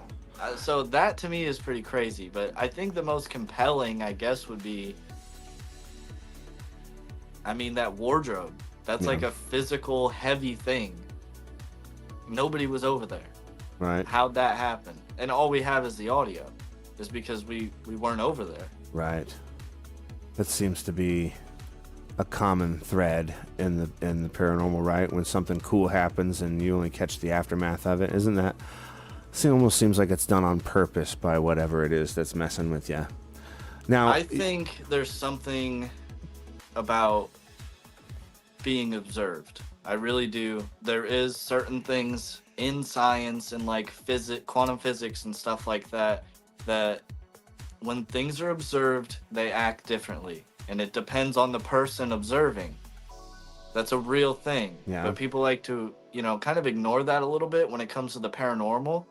So that to me is pretty crazy. But I think the most compelling, I guess, would be, I mean, that wardrobe. That's like a physical, heavy thing. Nobody was over there. Right. How'd that happen? And all we have is the audio. Is because we weren't over there. Right. That seems to be a common thread in the paranormal, right? When something cool happens and you only catch the aftermath of it, isn't that? It almost seems like it's done on purpose by whatever it is that's messing with you. Now, I think there's something about being observed. I really do. There is certain things in science and like quantum physics and stuff like that, that when things are observed, they act differently. And it depends on the person observing. That's a real thing. Yeah. But people like to, kind of ignore that a little bit when it comes to the paranormal.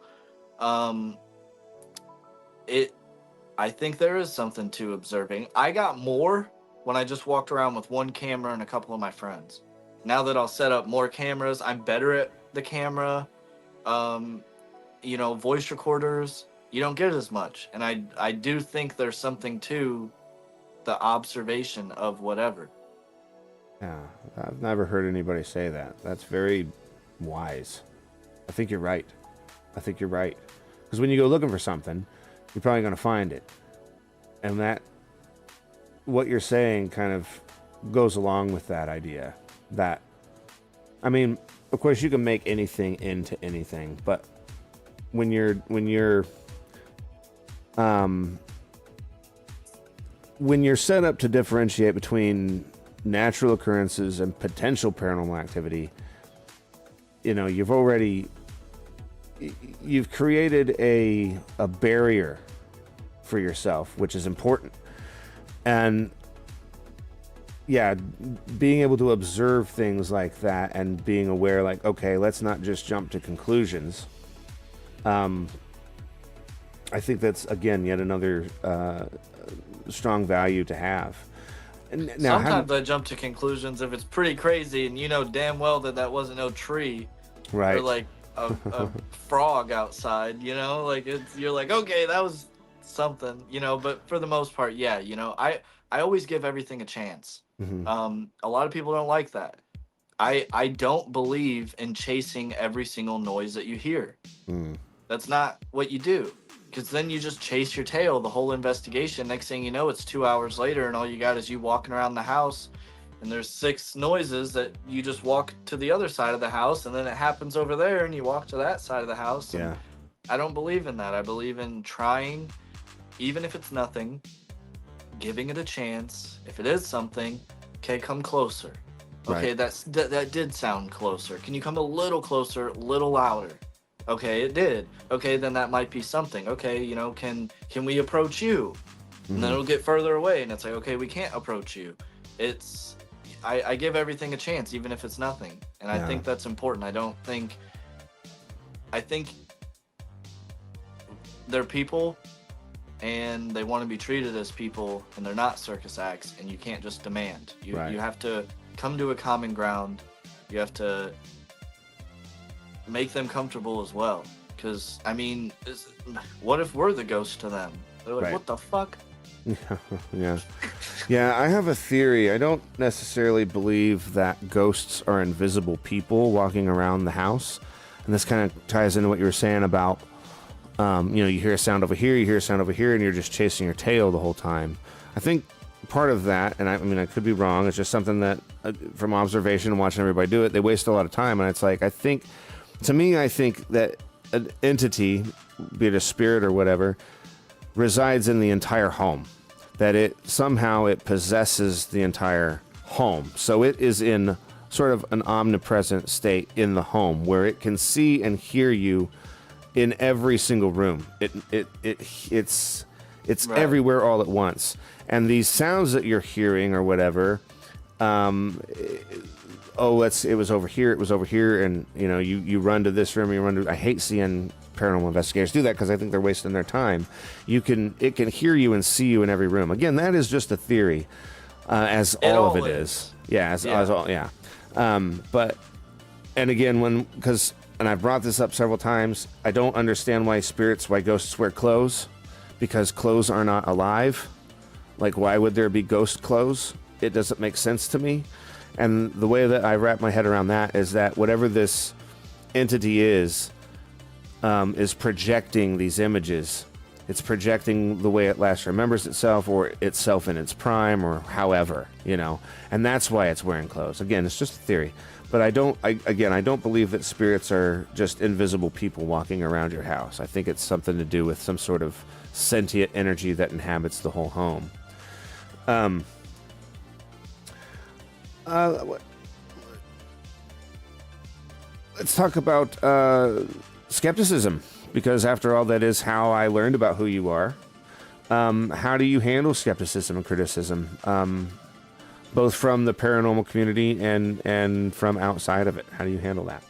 I think there is something to observing. I got more when I just walked around with one camera and a couple of my friends. Now that I'll set up more cameras, I'm better at the camera. Voice recorders, you don't get as much. And I do think there's something to the observation of whatever. Yeah, I've never heard anybody say that. That's very wise. I think you're right. Because when you go looking for something, you're probably going to find it. And what you're saying kind of goes along with that idea. That, I mean, of course you can make anything into anything, but when you're set up to differentiate between natural occurrences and potential paranormal activity, you've created a barrier for yourself, which is important. And yeah, being able to observe things like that and being aware, like, okay, let's not just jump to conclusions. I think that's, again, yet another strong value to have. Now, sometimes I jump to conclusions if it's pretty crazy and damn well that wasn't no tree, right? Or like a frog outside, like you're like, okay, that was something, but for the most part, yeah, I always give everything a chance. Mm-hmm. A lot of people don't like that. I don't believe in chasing every single noise that you hear. That's not what you do. Because then you just chase your tail the whole investigation. Next thing you know, it's 2 hours later, and all you got is you walking around the house, and there's 6 noises that you just walk to the other side of the house, and then it happens over there, and you walk to that side of the house. Yeah. I don't believe in that. I believe in trying, even if it's nothing, giving it a chance. If it is something, okay, come closer. Okay, right. that did sound closer. Can you come a little closer, a little louder? Okay, it did. Okay, then that might be something. Okay, can we approach you? And then it'll get further away, and it's like, okay, we can't approach you. I give everything a chance, even if it's nothing. And I think that's important. I think they're people, and they want to be treated as people, and they're not circus acts, and you can't just demand. You have to come to a common ground. You have to make them comfortable as well, because what if we're the ghost to them? They're like, what the fuck? Yeah, I have a theory. I don't necessarily believe that ghosts are invisible people walking around the house, and this kind of ties into what you were saying about you hear a sound over here, you hear a sound over here, and you're just chasing your tail the whole time. I think part of that, and I could be wrong, it's just something that from observation and watching everybody do it, they waste a lot of time. And it's like, I think that an entity, be it a spirit or whatever, resides in the entire home. That it somehow possesses the entire home. So it is in sort of an omnipresent state in the home where it can see and hear you in every single room. It's right. Everywhere all at once. And these sounds that you're hearing or whatever, it was over here, and you run to this room, I hate seeing paranormal investigators do that because I think they're wasting their time. It can hear you and see you in every room. Again, that is just a theory, as all of it is. Yeah, as all, yeah. But, and again, and I've brought this up several times, I don't understand why ghosts wear clothes, because clothes are not alive. Like, why would there be ghost clothes? It doesn't make sense to me. And the way that I wrap my head around that is that whatever this entity is projecting these images. It's projecting the way it last remembers itself, or itself in its prime, or however, and that's why it's wearing clothes. Again, it's just a theory, but I don't believe that spirits are just invisible people walking around your house. I think it's something to do with some sort of sentient energy that inhabits the whole home. let's talk about skepticism, because after all, that is how I learned about who you are. How do you handle skepticism and criticism, both from the paranormal community and from outside of it? How do you handle that?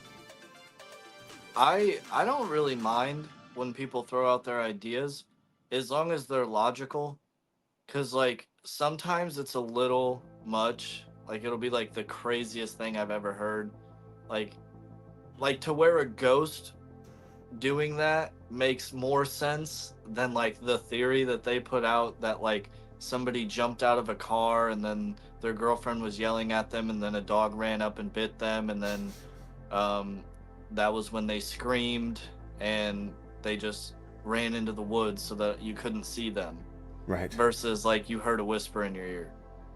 I don't really mind when people throw out their ideas as long as they're logical, cuz like sometimes it's a little much. Like it'll be like the craziest thing I've ever heard. Like to where a ghost doing that makes more sense than like the theory that they put out that like somebody jumped out of a car and then their girlfriend was yelling at them and then a dog ran up and bit them and then um that was when they screamed and they just ran into the woods so that you couldn't see them, Right. versus like you heard a whisper in your ear.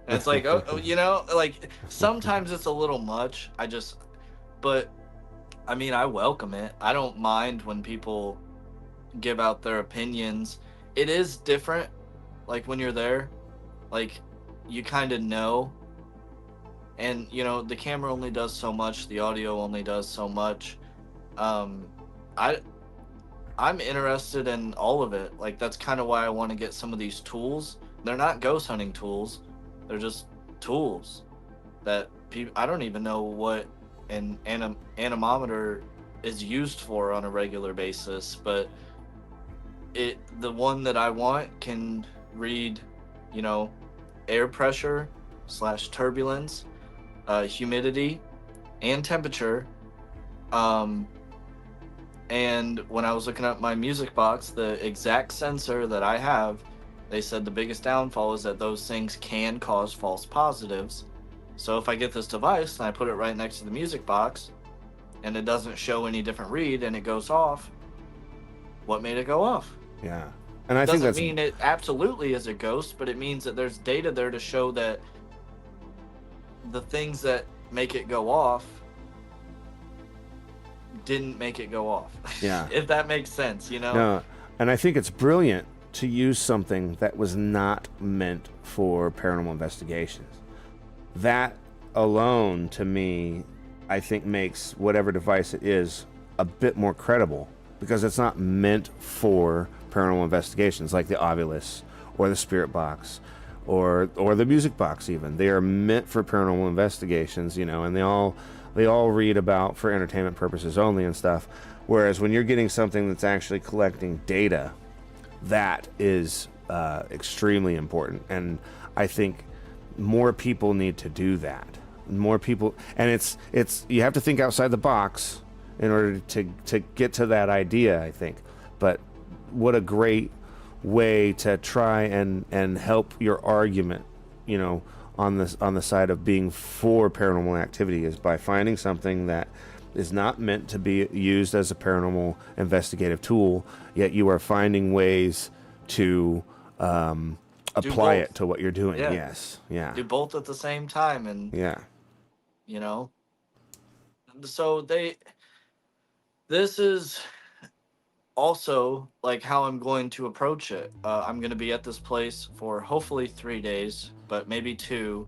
And it's like oh, you know, like sometimes it's a little much. But I mean, I welcome it. I don't mind when people give out their opinions. It is different, like when you're there, like you kind of know. And you know, the camera only does so much, the audio only does so much. Um, I I'm interested in all of it. Like that's kind of why I want to get some of these tools. They're not ghost hunting tools. They're just tools that people. I don't even know what an anemometer is used for on a regular basis, but the one that I want can read, you know, air pressure slash turbulence, humidity, and temperature. Um, and when I was looking up my music box, the exact sensor that I have, they said the biggest downfall is that those things can cause false positives. So if I get this device and I put it right next to the music box and it doesn't show any different read and it goes off, what made it go off? Yeah. And I Doesn't think that's mean it absolutely is a ghost, but it means that there's data there to show that the things that make it go off didn't make it go off. Yeah. If that makes sense, you know? no, and I think it's brilliant to use something that was not meant for paranormal investigations. That alone, to me, I think makes whatever device it is a bit more credible, because it's not meant for paranormal investigations like the Ovilus or the Spirit Box or the Music Box even. They are meant for paranormal investigations, you know, and they all read about for entertainment purposes only and stuff. Whereas when you're getting something that's actually collecting data, that is extremely important. And I think more people need to do that. More people, and it's you have to think outside the box in order to get to that idea, I think. But what a great way to try and help your argument, you know, on the side of being for paranormal activity, is by finding something that is not meant to be used as a paranormal investigative tool, yet you are finding ways to apply it to what you're doing. Yeah. Yes. Yeah. Do both at the same time, and Yeah. you know, so this is also like how I'm going to approach it. I'm going to be at this place for hopefully 3 days, but maybe 2.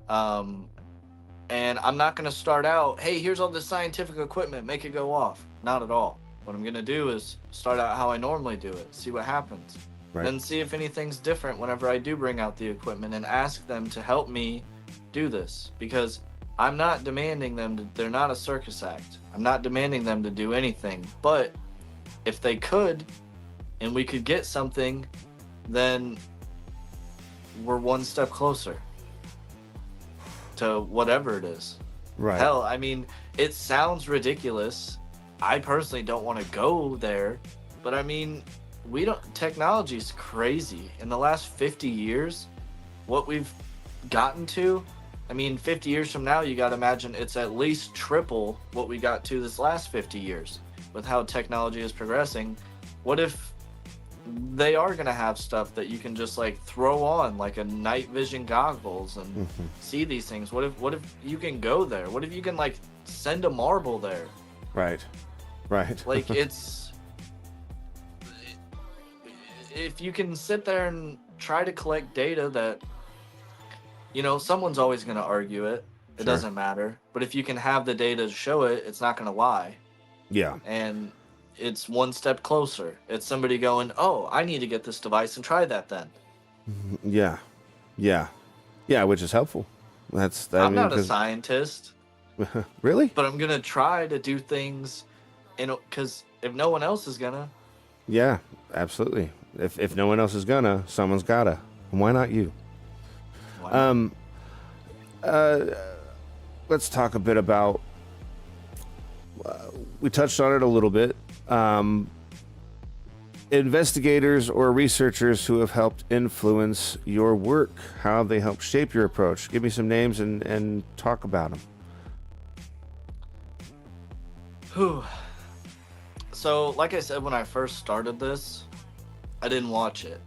And I'm not going to start out, hey, here's all this scientific equipment, make it go off. Not at all. What I'm going to do is start out how I normally do it, see what happens. Right. Then see if anything's different whenever I do bring out the equipment, and ask them to help me do this. Because I'm not demanding them to, they're not a circus act. I'm not demanding them to do anything. But if they could, and we could get something, then we're one step closer to whatever it is. Right. Hell, I mean, it sounds ridiculous. I personally don't want to go there, but I mean, technology's crazy. In the last 50 years, what we've gotten to, I mean, 50 years from now, you got to imagine it's at least triple what we got to this last 50 years with how technology is progressing. What if they are going to have stuff that you can just like throw on like a night vision goggles and see these things? What if you can go there? What if you can like send a marble there? Right. Like it's, if you can sit there and try to collect data that, you know, someone's always going to argue it. It doesn't matter. But if you can have the data to show it, it's not going to lie. Yeah. And it's one step closer. It's somebody going, oh, I need to get this device and try that then. Yeah. Yeah. Yeah, which is helpful. I'm not a scientist. Really? But I'm going to try to do things, because if no one else is going to. Yeah, absolutely. If no one else is gonna, someone's gotta. Why not you? Why not? Let's talk a bit about. We touched on it a little bit. Investigators or researchers who have helped influence your work. How have they helped shape your approach? Give me some names and talk about them. Whew. So, like I said, when I first started this, I didn't watch it.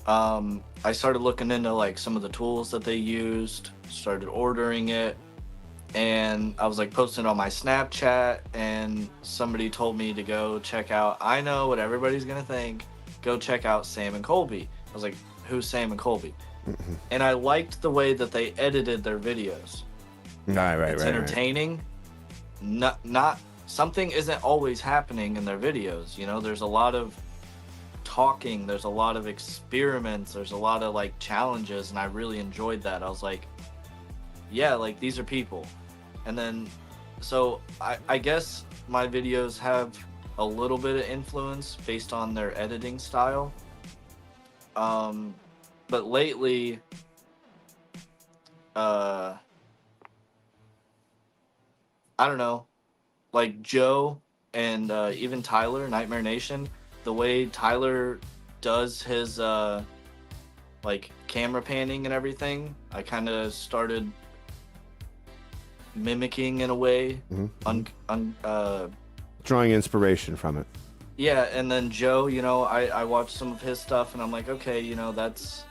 I started looking into like some of the tools that they used, started ordering it, and I was like posting on my Snapchat, and somebody told me to go check out, I know what everybody's gonna think, go check out Sam and Colby. I was like, who's Sam and Colby? Mm-hmm. And I liked the way that they edited their videos. It's entertaining. Not something isn't always happening in their videos. You know, there's a lot of talking, there's a lot of experiments, there's a lot of like challenges, and I really enjoyed that. I was like, yeah, like these are people. And then so I guess my videos have a little bit of influence based on their editing style. But lately I don't know, like Joe and even Tyler, Nightmare Nation, the way Tyler does his like camera panning and everything, I kind of started mimicking in a way. Drawing inspiration from it. Yeah, and then Joe, you know, I watched some of his stuff and I'm like, okay, you know, that's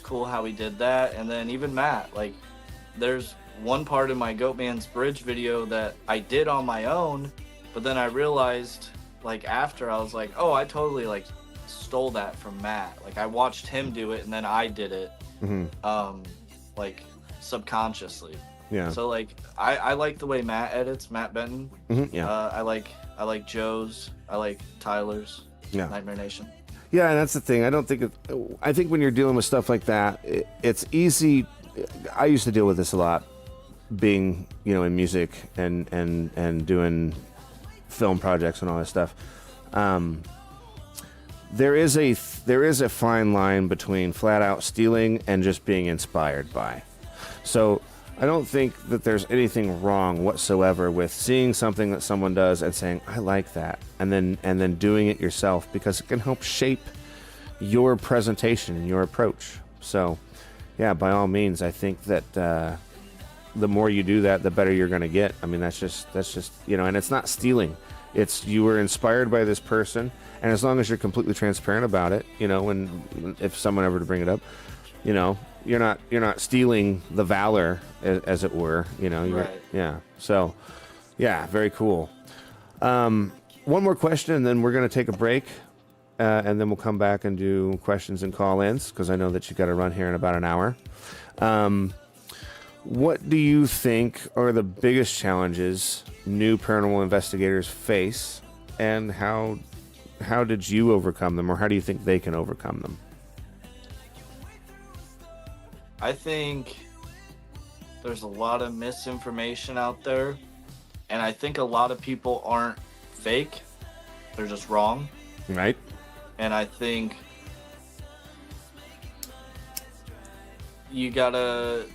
cool how he did that. And then even Matt, like, there's one part in my Goatman's Bridge video that I did on my own, but then I realized, like, after, I was like, oh, I totally, like, stole that from Matt. Like, I watched him do it, and then I did it, like, subconsciously. Yeah. So, like, I like the way Matt edits, Matt Benton. Yeah. I like Joe's. I like Tyler's. Yeah. Nightmare Nation. Yeah, and that's the thing. I think when you're dealing with stuff like that, it's easy. I used to deal with this a lot, being, you know, in music and doing film projects and all this stuff. There is a fine line between flat out stealing and just being inspired by. So I don't think that there's anything wrong whatsoever with seeing something that someone does and saying, I like that, and then doing it yourself, because it can help shape your presentation and your approach. So yeah, by all means, I think that the more you do that, the better you're going to get. I mean, that's just, you know, and it's not stealing. It's, you were inspired by this person, and as long as you're completely transparent about it, you know, and if someone ever to bring it up, you know, you're not stealing the valor, as it were, you know. Right. Yeah. So, yeah, very cool. One more question, and then we're going to take a break, and then we'll come back and do questions and call-ins, because I know that you got to run here in about an hour. What do you think are the biggest challenges new paranormal investigators face, and how did you overcome them, or how do you think they can overcome them? I think there's a lot of misinformation out there, and I think a lot of people aren't fake, they're just wrong. Right. And I think you gotta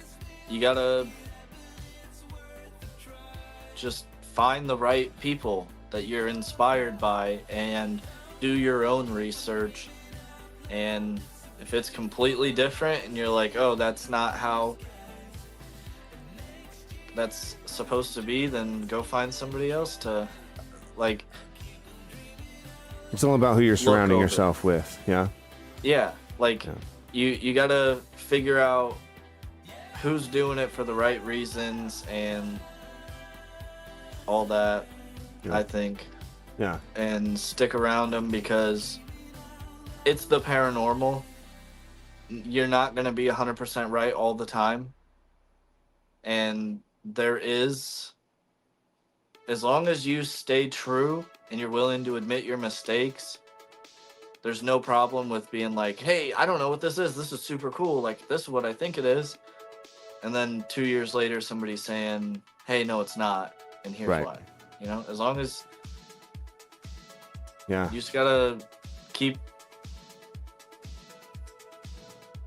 just find the right people that you're inspired by and do your own research. And if it's completely different and you're like, oh, that's not how that's supposed to be, then go find somebody else to, like... It's all about who you're surrounding yourself with, yeah? Yeah, like, yeah. You gotta figure out who's doing it for the right reasons and all that, yeah. I think. Yeah. And stick around them, because it's the paranormal. You're not going to be 100% right all the time. And there is, as long as you stay true and you're willing to admit your mistakes, there's no problem with being like, hey, I don't know what this is. This is super cool. Like, this is what I think it is. And then 2 years later, somebody's saying, hey, no, it's not. And here's Right. why. You know, as long as Yeah. you just gotta keep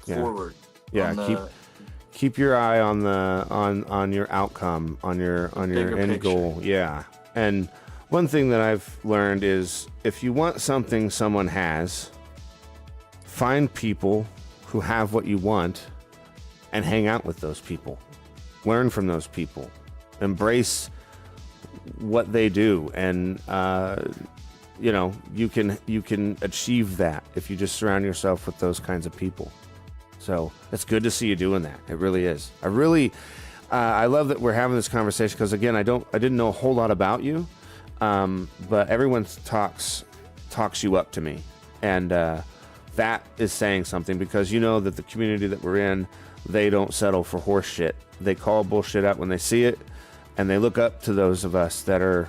Yeah. forward. Yeah. on the- Keep your eye on the on your outcome, on your Bigger end picture. goal. Yeah. And one thing that I've learned is if you want something someone has, find people who have what you want and hang out with those people. Learn from those people. Embrace what they do, and you know, you can achieve that if you just surround yourself with those kinds of people. So it's good to see you doing that. It really is. I love that we're having this conversation because, again, I didn't know a whole lot about you, but everyone talks you up to me, and that is saying something, because you know that the community that we're in, they don't settle for horse shit. They call bullshit out when they see it, and they look up to those of us that are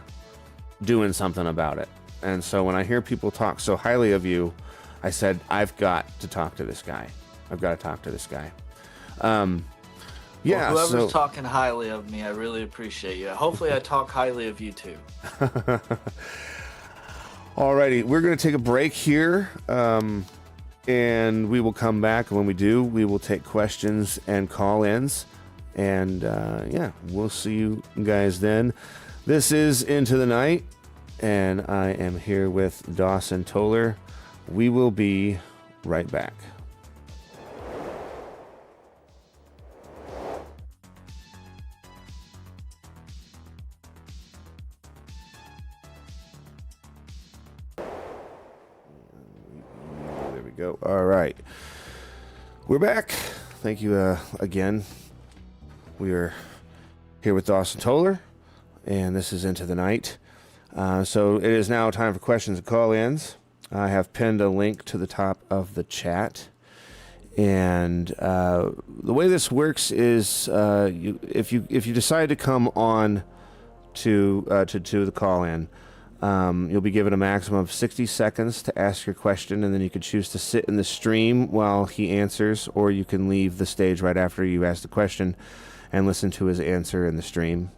doing something about it. And so when I hear people talk so highly of you, I said, I've got to talk to this guy. I've got to talk to this guy. Yeah. Well, whoever's so, talking highly of me, I really appreciate you. Hopefully, I talk highly of you too. alrighty, we're going to take a break here, and we will come back. And when we do, we will take questions and call-ins. And yeah, we'll see you guys then. This is Into the Night, and I am here with Dawson Toller. We will be right back. There we go. All right. We're back. Thank you again. We are here with Dawson Toller, and this is Into the Night. So it is now time for questions and call-ins. I have pinned a link to the top of the chat. And the way this works is if you decide to come on to the call-in, you'll be given a maximum of 60 seconds to ask your question, and then you could choose to sit in the stream while he answers, or you can leave the stage right after you ask the question and listen to his answer in the stream.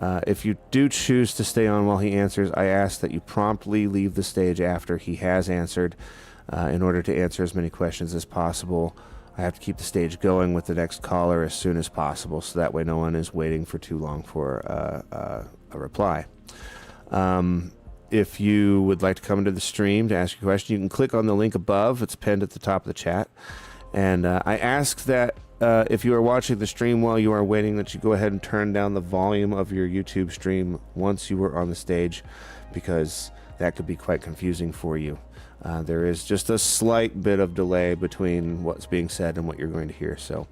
If you do choose to stay on while he answers, I ask that you promptly leave the stage after he has answered. In order to answer as many questions as possible, I have to keep the stage going with the next caller as soon as possible, so that way no one is waiting for too long for a reply. If you would like to come into the stream to ask your question, you can click on the link above. It's pinned at the top of the chat. And I ask that if you are watching the stream while you are waiting, that you go ahead and turn down the volume of your YouTube stream once you are on the stage, because that could be quite confusing for you. There is just a slight bit of delay between what's being said and what you're going to hear. So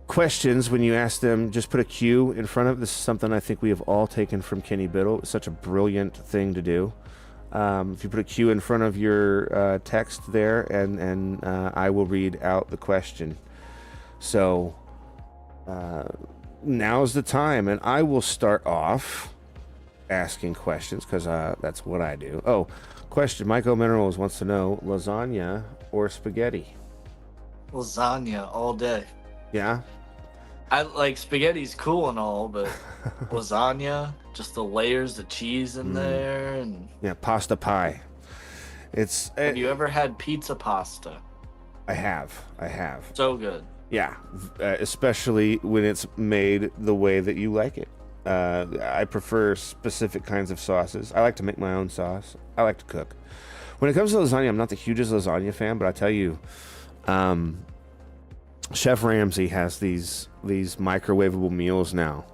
questions, when you ask them, just put a Q in front of it. This is something I think we have all taken from Kenny Biddle. It's such a brilliant thing to do. If you put a Q in front of your text there, and I will read out the question. So now's the time, and I will start off asking questions, because that's what I do. Oh, question. Michael Minerals wants to know, lasagna or spaghetti? Lasagna all day. Yeah? I like spaghetti's cool and all, but lasagna, just the layers of cheese in there. And Yeah, pasta pie. have you ever had pizza pasta? I have. So good. Yeah, especially when it's made the way that you like it. I prefer specific kinds of sauces. I like to make my own sauce. I like to cook. When it comes to lasagna, I'm not the hugest lasagna fan, but I tell you, Chef Ramsay has these microwavable meals now,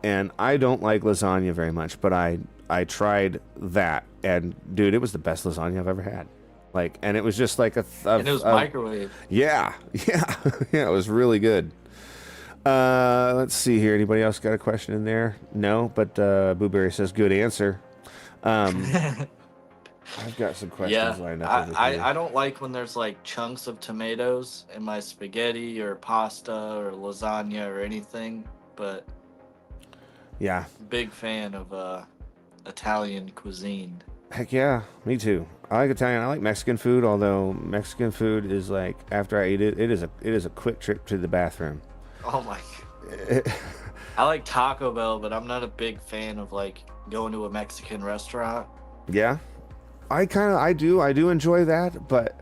and I don't like lasagna very much, but I tried that, and dude, it was the best lasagna I've ever had. Like, and it was just like And it was microwave. Yeah, it was really good. Let's see here. Anybody else got a question in there? No, but Booberry says good answer. I've got some questions Yeah, lined up I, over I here. I don't like when there's like chunks of tomatoes in my spaghetti or pasta or lasagna or anything, but Yeah. big fan of Italian cuisine. Heck yeah, me too. I like Italian. I like Mexican food, although Mexican food is like after I eat it, it is a quick trip to the bathroom. Oh my. I like Taco Bell, but I'm not a big fan of like going to a Mexican restaurant. Yeah, I do enjoy that, but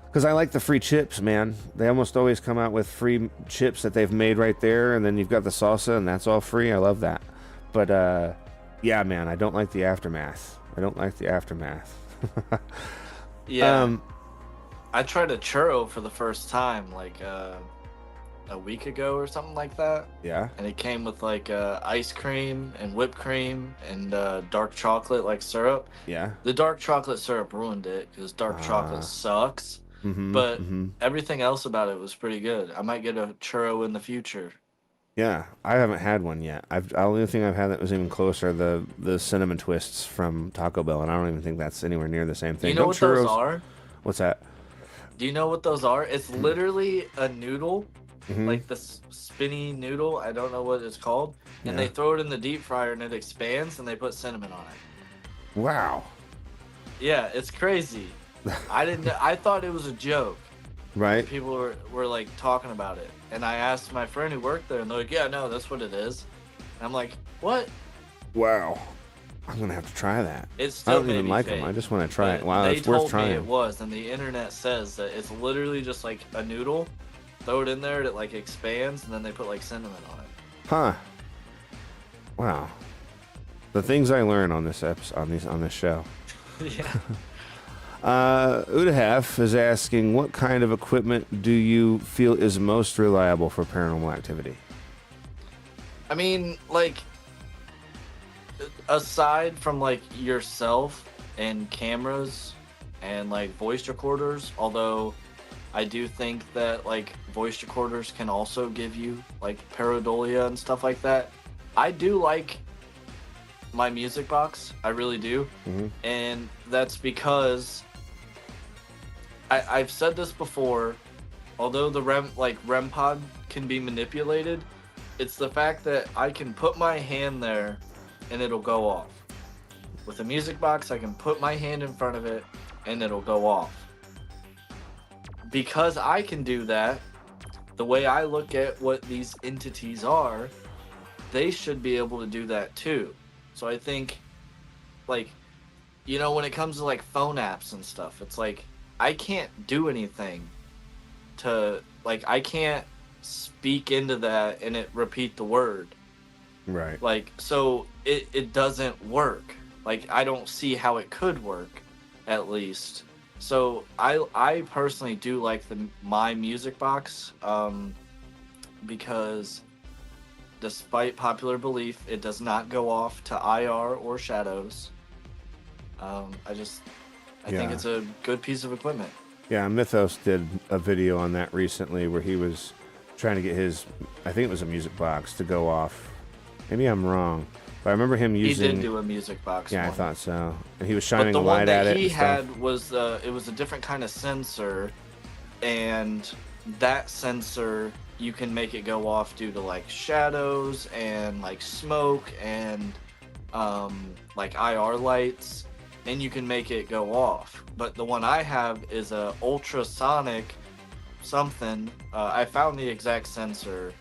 because I like the free chips, man. They almost always come out with free chips that they've made right there, and then you've got the salsa, and that's all free. I love that. But yeah, man, I don't like the aftermath. I don't like the aftermath. Yeah. I tried a churro for the first time like a week ago or something like that. Yeah. And it came with like ice cream and whipped cream and dark chocolate like syrup. Yeah. The dark chocolate syrup ruined it because dark chocolate sucks. But everything else about it was pretty good. I might get a churro in the future. Yeah, I haven't had one yet. The only thing I've had that was even closer the cinnamon twists from Taco Bell, and I don't even think that's anywhere near the same thing. You know what those are? What's that? Do you know what those are? It's literally a noodle, like the spinny noodle. I don't know what it's called. And they throw it in the deep fryer and it expands and they put cinnamon on it. Wow. Yeah, it's crazy. I thought it was a joke. Right. People were like talking about it. And I asked my friend who worked there and they're like, yeah, no, that's what it is. And I'm like, what? Wow. I'm gonna have to try that. It's I still don't even like them. I just want to try it. Wow, they it's worth told trying. me it was, and the internet says that it's literally just like a noodle. Throw it in there, it like expands, and then they put like cinnamon on it. Huh. Wow. The things I learn on this episode, on this show. Yeah. Udahaf is asking, what kind of equipment do you feel is most reliable for paranormal activity? I mean, like, aside from like yourself and cameras and like voice recorders, although I do think that like voice recorders can also give you like pareidolia and stuff like that. I do like my music box, I really do. And that's because I've said this before, although the REM pod can be manipulated, it's the fact that I can put my hand there and it'll go off. With a music box, I can put my hand in front of it and it'll go off. Because I can do that, the way I look at what these entities are, they should be able to do that too. So I think, like, you know, when it comes to like phone apps and stuff, it's like, I can't do anything to, like, I can't speak into that and it repeat the word. Right. Like, so it doesn't work. Like, I don't see how it could work, at least. So I personally do like my music box, because despite popular belief, it does not go off to IR or shadows. I think it's a good piece of equipment. Yeah, Mythos did a video on that recently where he was trying to get his, I think it was a music box, to go off. Maybe I'm wrong, but I remember him using. He did do a music box. Yeah, one. I thought so. And he was shining but a light at it. The one that he and had was it was a different kind of sensor, and that sensor you can make it go off due to like shadows and like smoke and like IR lights, and you can make it go off. But the one I have is a ultrasonic something. I found the exact sensor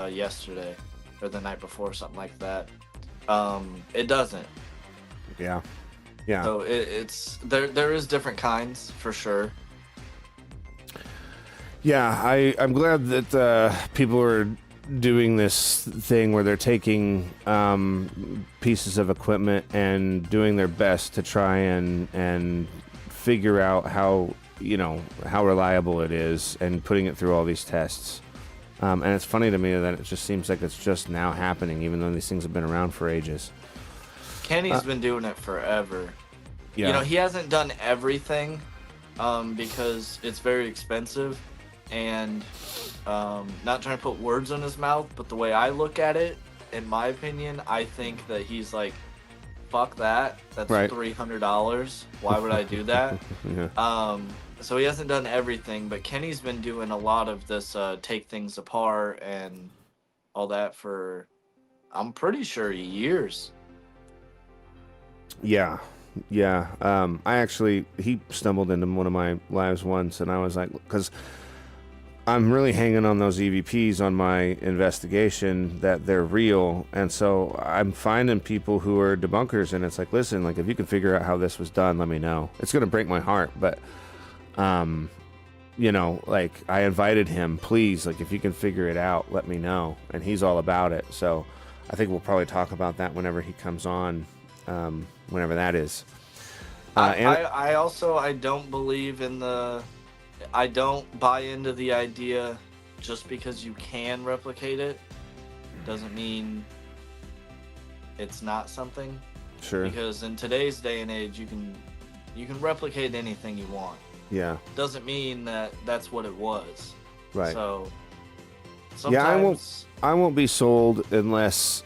yesterday or the night before, something like that. It doesn't. Yeah. Yeah. So it's there is different kinds for sure. Yeah, I'm glad that people are doing this thing where they're taking pieces of equipment and doing their best to try and figure out how reliable it is and putting it through all these tests. And it's funny to me that it just seems like it's just now happening, even though these things have been around for ages. Kenny's been doing it forever. Yeah. You know, he hasn't done everything because it's very expensive. And not trying to put words in his mouth, but the way I look at it, in my opinion, I think that he's like fuck that. That's Right. $300. Why would I do that? Yeah. So he hasn't done everything, but Kenny's been doing a lot of this take things apart and all that for, I'm pretty sure, years. Yeah. He stumbled into one of my lives once, and I was like, because I'm really hanging on those EVPs on my investigation that they're real, and so I'm finding people who are debunkers, and it's like, listen, like if you can figure out how this was done, let me know. It's gonna break my heart, but like I invited him, please, like if you can figure it out, let me know, and he's all about it. So I think we'll probably talk about that whenever he comes on, whenever that is. I don't believe in I don't buy into the idea just because you can replicate it doesn't mean it's not something. Sure. Because in today's day and age, you can replicate anything you want. Yeah. Doesn't mean that that's what it was. Right. So sometimes I won't be sold unless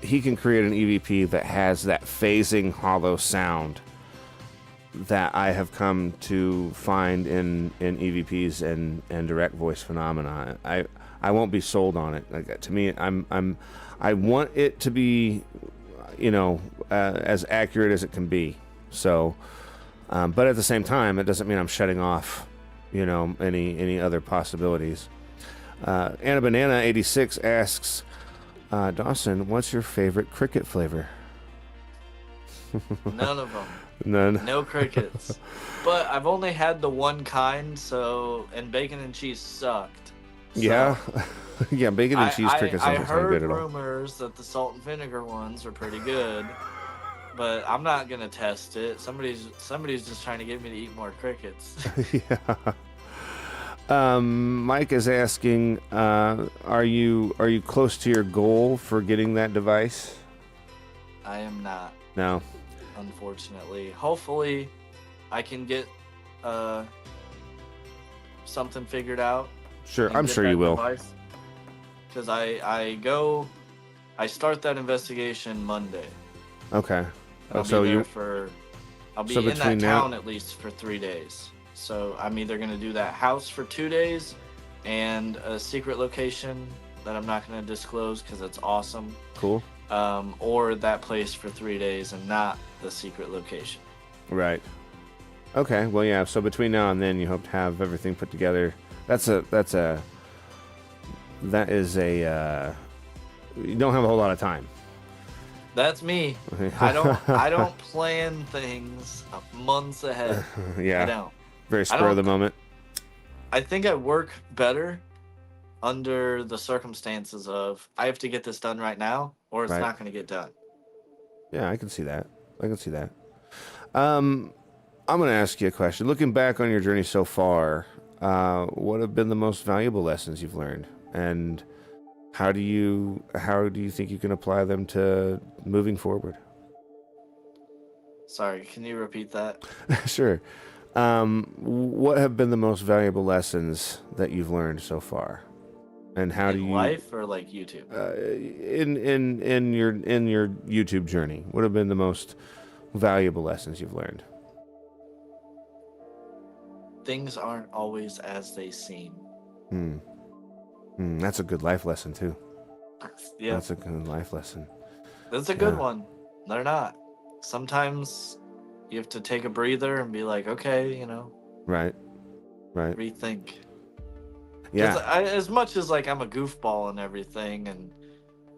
he can create an EVP that has that phasing hollow sound that I have come to find in EVPs and direct voice phenomena. I won't be sold on it. Like, to me, I want it to be, as accurate as it can be. So, but at the same time, it doesn't mean I'm shutting off, any other possibilities. Anna Banana 86 asks, Dawson, what's your favorite cricket flavor? None of them. None. No crickets. But I've only had the one kind, and bacon and cheese sucked. So Yeah. Yeah, bacon and cheese crickets I don't sound good heard at all. rumors that the salt and vinegar ones are pretty good, but I'm not gonna test it. Somebody's just trying to get me to eat more crickets. Yeah. Mike is asking, are you close to your goal for getting that device? I am not. No. Unfortunately. Hopefully I can get something figured out. Sure, I'm sure you will. Because I start that investigation Monday. Okay. I'll be in that town at least for 3 days. So I'm either going to do that house for 2 days and a secret location that I'm not going to disclose because it's awesome. Cool. Or that place for 3 days and not the secret location. Right. Okay. Well, yeah. So between now and then, you hope to have everything put together. You don't have a whole lot of time. That's me. I don't plan things months ahead. Yeah. I don't. Very spur of the moment. I think I work better under the circumstances of I have to get this done right now or it's not going to get done. Yeah, I can see that. I'm going to ask you a question. Looking back on your journey so far, what have been the most valuable lessons you've learned? And how do you think you can apply them to moving forward? Sorry, can you repeat that? Sure. What have been the most valuable lessons that you've learned so far? And how do you life or like YouTube? In your YouTube journey, what have been the most valuable lessons you've learned? Things aren't always as they seem. That's a good life lesson too. Yeah, that's a good life lesson. That's a good one. They're not. Sometimes you have to take a breather and be like, okay, Right. Rethink. Yeah. As much as like I'm a goofball and everything, and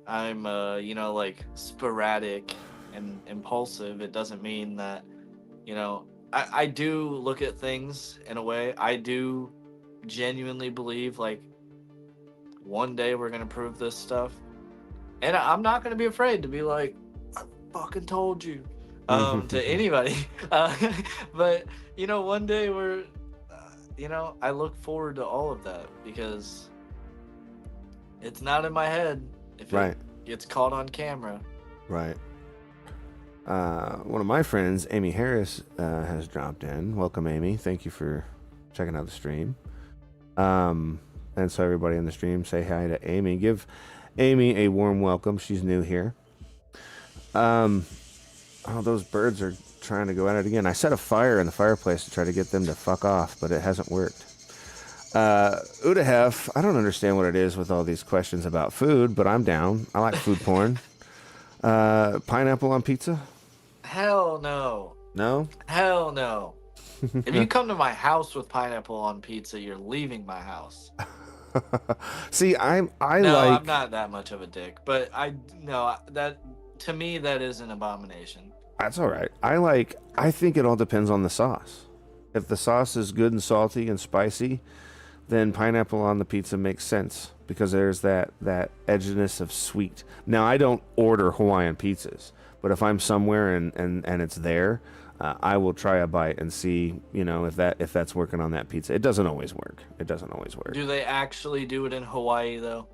I'm like sporadic and impulsive, it doesn't mean that I do look at things in a way. I do genuinely believe like one day we're gonna prove this stuff, and I'm not gonna be afraid to be like, I fucking told you to anybody. But one day we're I look forward to all of that because it's not in my head if it gets caught on camera. Right. One of my friends, Amy Harris, has dropped in. Welcome, Amy. Thank you for checking out the stream. And so everybody in the stream, say hi to Amy. Give Amy a warm welcome. She's new here. Oh, those birds are trying to go at it again. I set a fire in the fireplace to try to get them to fuck off, but it hasn't worked. Udahef, I don't understand what it is with all these questions about food, but I'm down. I like food porn. Pineapple on pizza? Hell no. No? Hell no. If you come to my house with pineapple on pizza, you're leaving my house. See, No, like... I'm not that much of a dick, but that to me that is an abomination. That's all right. I think it all depends on the sauce. If the sauce is good and salty and spicy, then pineapple on the pizza makes sense because there's that edginess of sweet. Now, I don't order Hawaiian pizzas, but if I'm somewhere and it's there, I will try a bite and see, if that's working on that pizza. It doesn't always work. Do they actually do it in Hawaii though?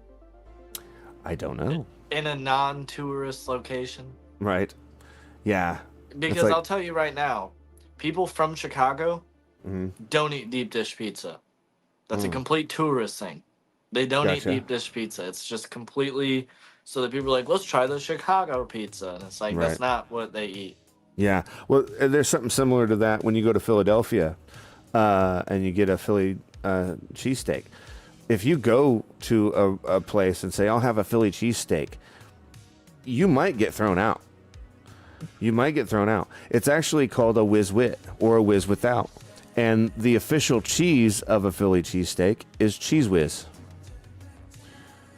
I don't know. In a non-tourist location? Right. Yeah. Because I'll tell you right now, people from Chicago don't eat deep dish pizza. That's a complete tourist thing. They don't eat deep dish pizza. It's just completely so that people are like, let's try the Chicago pizza. And it's like, that's not what they eat. Yeah. Well, there's something similar to that when you go to Philadelphia and you get a Philly cheesesteak. If you go to a place and say, I'll have a Philly cheesesteak, you might get thrown out. It's actually called a Whiz Wit or a Whiz Without. And the official cheese of a Philly cheesesteak is Cheese Whiz.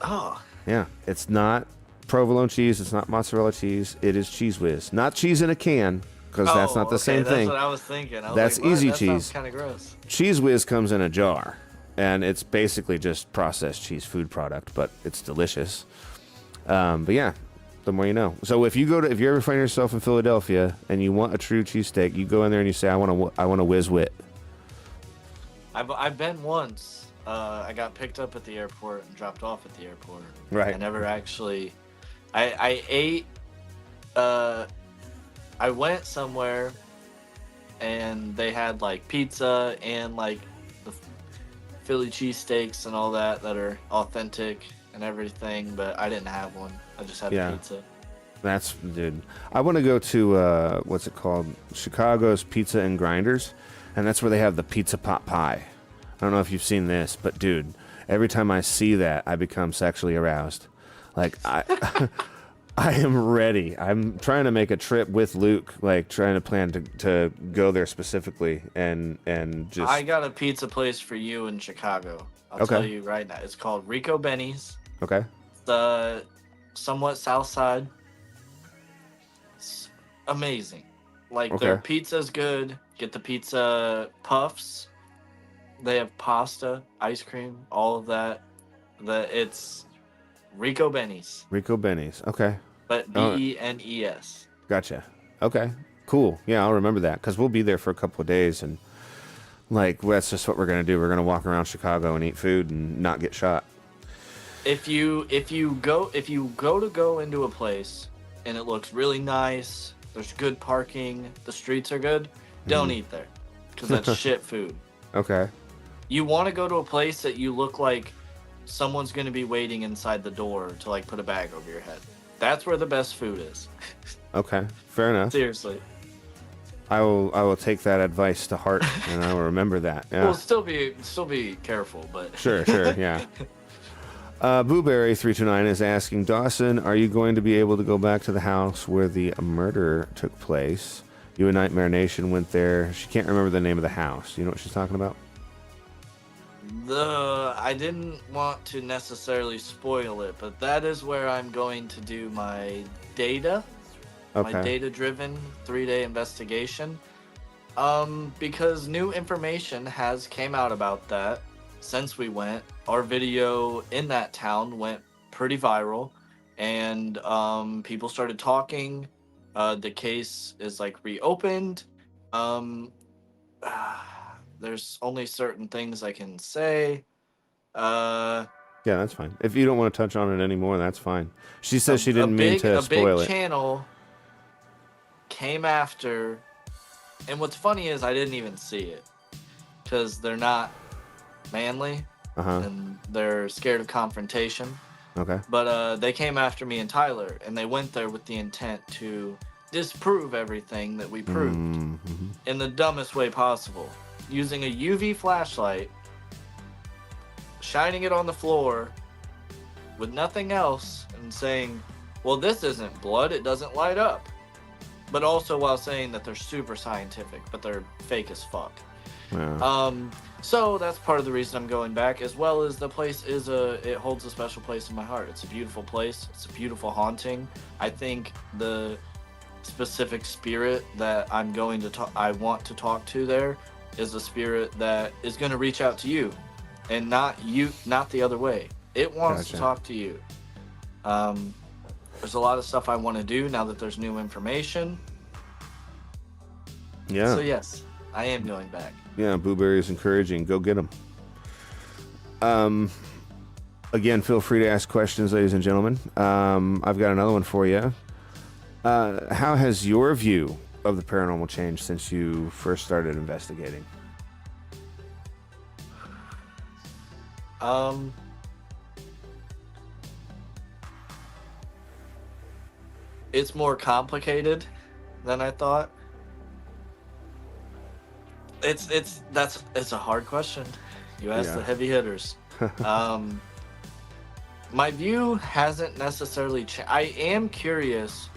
Oh. Yeah. It's not provolone cheese. It's not mozzarella cheese. It is Cheese Whiz. Not cheese in a can, because that's not the same thing. That's what I was thinking. That's easy cheese. That sounds kind of gross. Cheese Whiz comes in a jar, and it's basically just processed cheese food product, but it's delicious. But yeah, the more you know. So if you ever find yourself in Philadelphia and you want a true cheesesteak, you go in there and you say, I want a Whiz Wit. I've been once. I got picked up at the airport and dropped off at the airport. Right. I never actually. I ate. I went somewhere, and they had like pizza and like the Philly cheesesteaks and all that are authentic and everything, but I didn't have one. I just had a pizza. Dude. I want to go to what's it called? Chicago's Pizza and Grinders, and that's where they have the pizza pot pie. I don't know if you've seen this, but dude, every time I see that, I become sexually aroused. Like I am ready. I'm trying to make a trip with Luke, like trying to plan to go there specifically and just. I got a pizza place for you in Chicago. I'll tell you right now. It's called Rico Benny's. Okay. The somewhat south side. It's amazing. Like their pizza's good. Get the pizza puffs. They have pasta, ice cream, all of that. It's Rico Benny's. Rico Benny's. Okay. But Bennes. Gotcha. Okay. Cool. Yeah, I'll remember that because we'll be there for a couple of days, and like that's just what we're gonna do. We're gonna walk around Chicago and eat food and not get shot. If you go into a place and it looks really nice, there's good parking, the streets are good, don't eat there because that's shit food. Okay. You want to go to a place that you look like someone's going to be waiting inside the door to like put a bag over your head. That's where the best food is. Okay, fair enough. Seriously. I will take that advice to heart, and I will remember that. Yeah. Well, still be careful, but Sure, yeah. Booberry329 is asking, Dawson, are you going to be able to go back to the house where the murder took place? You and Nightmare Nation went there. She can't remember the name of the house. You know what she's talking about? I didn't want to necessarily spoil it, but that is where I'm going to do my data. Okay. My data-driven 3-day investigation. Because new information has came out about that since we went. Our video in that town went pretty viral, and people started talking. The case is like reopened. There's only certain things I can say. Yeah, that's fine. If you don't want to touch on it anymore, that's fine. She says she didn't mean to spoil it. A big channel came after, and what's funny is I didn't even see it because they're not manly and they're scared of confrontation. Okay. But they came after me and Tyler, and they went there with the intent to disprove everything that we proved Mm-hmm. in the dumbest way possible, using a UV flashlight, shining it on the floor with nothing else, and saying, well, this isn't blood, it doesn't light up. But also while saying that they're super scientific, but they're fake as fuck. Yeah. So that's part of the reason I'm going back, as well as the place it holds a special place in my heart. It's a beautiful place. It's a beautiful haunting. I think the specific spirit that I want to talk to there is a spirit that is going to reach out to you, and not the other way. It wants to talk to you. There's a lot of stuff I want to do now that there's new information. Yeah. So yes, I am going back. Yeah, Blueberry is encouraging. Go get them. Again, feel free to ask questions, ladies and gentlemen. I've got another one for you. How has your view of the paranormal changed since you first started investigating? It's more complicated than I thought. It's a hard question. You asked the heavy hitters. My view hasn't necessarily changed. I am curious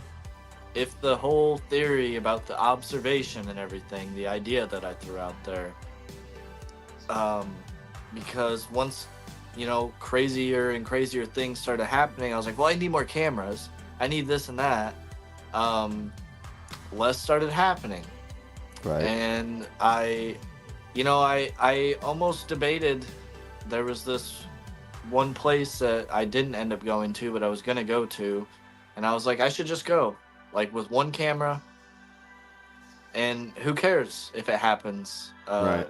if the whole theory about the observation and everything, the idea that I threw out there, because once, crazier and crazier things started happening, I was like, well, I need more cameras. I need this and that. Less started happening. Right. And I almost debated. There was this one place that I didn't end up going to, but I was going to go to. And I was like, I should just go, like, with one camera. And who cares if it happens right.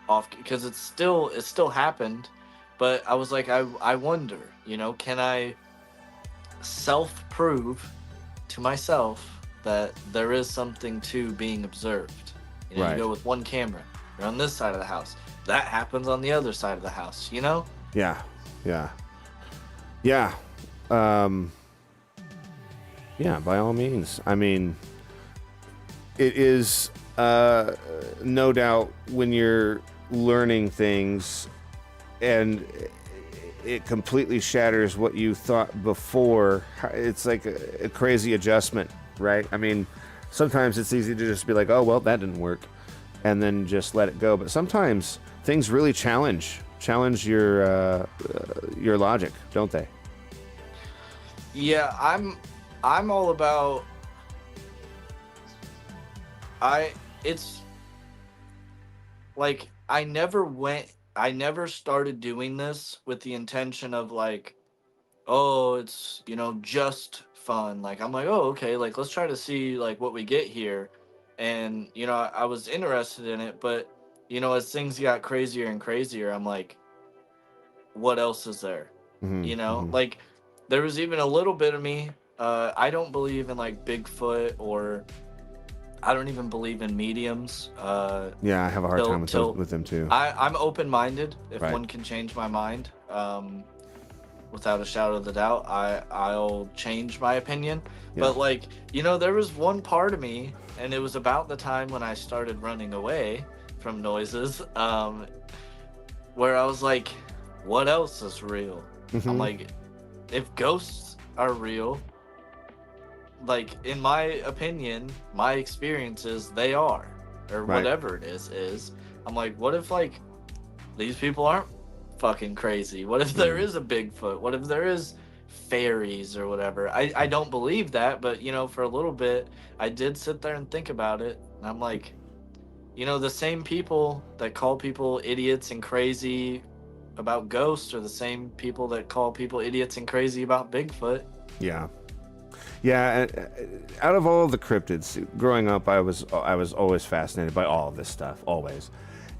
off, because it still happened. But I was like, I wonder, can I self-prove to myself that there is something to being observed? Right. You go with one camera, you're on this side of the house, that happens on the other side of the house, Yeah. Yeah, by all means. I mean, it is no doubt when you're learning things and it completely shatters what you thought before. It's like a crazy adjustment, right? I mean, sometimes it's easy to just be like, oh, well, that didn't work, and then just let it go. But sometimes things really challenge your logic, don't they? Yeah, I'm all about. It's like I never started doing this with the intention of like, oh, it's, just fun. Like, I'm like, oh, okay, like, let's try to see, like, what we get here. And, I was interested in it, but, as things got crazier and crazier, I'm like, what else is there? Mm-hmm. Like, there was even a little bit of me. I don't believe in, like, Bigfoot, or I don't even believe in mediums. Yeah, I have a hard time with them too. I'm open-minded. If right. one can change my mind, without a shadow of the doubt, I'll change my opinion. Yeah. But like, there was one part of me, and it was about the time when I started running away from noises, where I was like, what else is real? Mm-hmm. I'm like, if ghosts are real, like, in my opinion, my experiences, they are, or right. whatever it is. I'm like, what if, like, these people aren't fucking crazy? What if there is a Bigfoot? What if there is fairies or whatever? I don't believe that, but, for a little bit, I did sit there and think about it, and I'm like, the same people that call people idiots and crazy about ghosts are the same people that call people idiots and crazy about Bigfoot. Yeah. Yeah, out of all the cryptids, growing up, I was always fascinated by all of this stuff, always.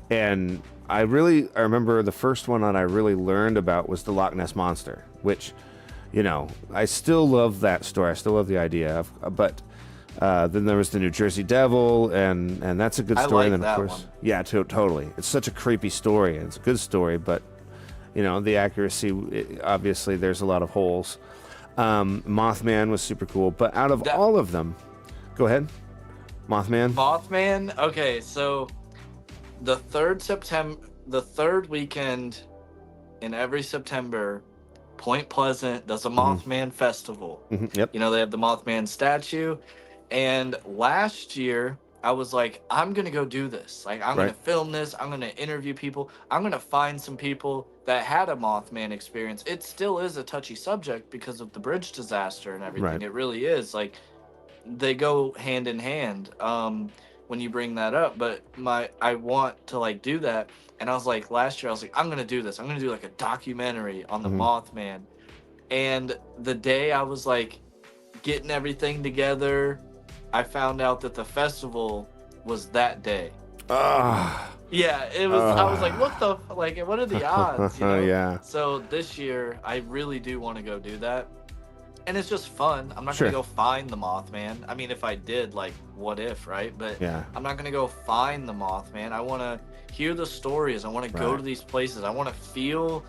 And I remember the first one that I really learned about was the Loch Ness Monster, which, I still love that story. I still love the idea of, but then there was the New Jersey Devil, and that's a good story. I like and then, that of course, one. Yeah, totally. It's such a creepy story. It's a good story, but the accuracy, obviously there's a lot of holes. Mothman was super cool, but out of all of them, go ahead. Mothman. Okay, so the third weekend in every September, Point Pleasant does a Mothman festival. Yep. They have the Mothman statue, and last year I was like, I'm gonna go do this. Like, I'm gonna film this. I'm gonna interview people. I'm gonna find some people that had a Mothman experience. It still is a touchy subject because of the bridge disaster and everything. Right. It really is. Like, they go hand in hand when you bring that up. But I want to like do that. And I was like, last year I was like, I'm gonna do this. I'm gonna do like a documentary on the Mothman. And the day I was like getting everything together, I found out that the festival was that day. Yeah, it was. I was like, what are the odds? Yeah. So this year, I really do want to go do that. And it's just fun. I'm not going to go find the Mothman. I mean, if I did, like, what if, right? But I'm not going to go find the Mothman. I want to hear the stories. I want to go to these places. I want to feel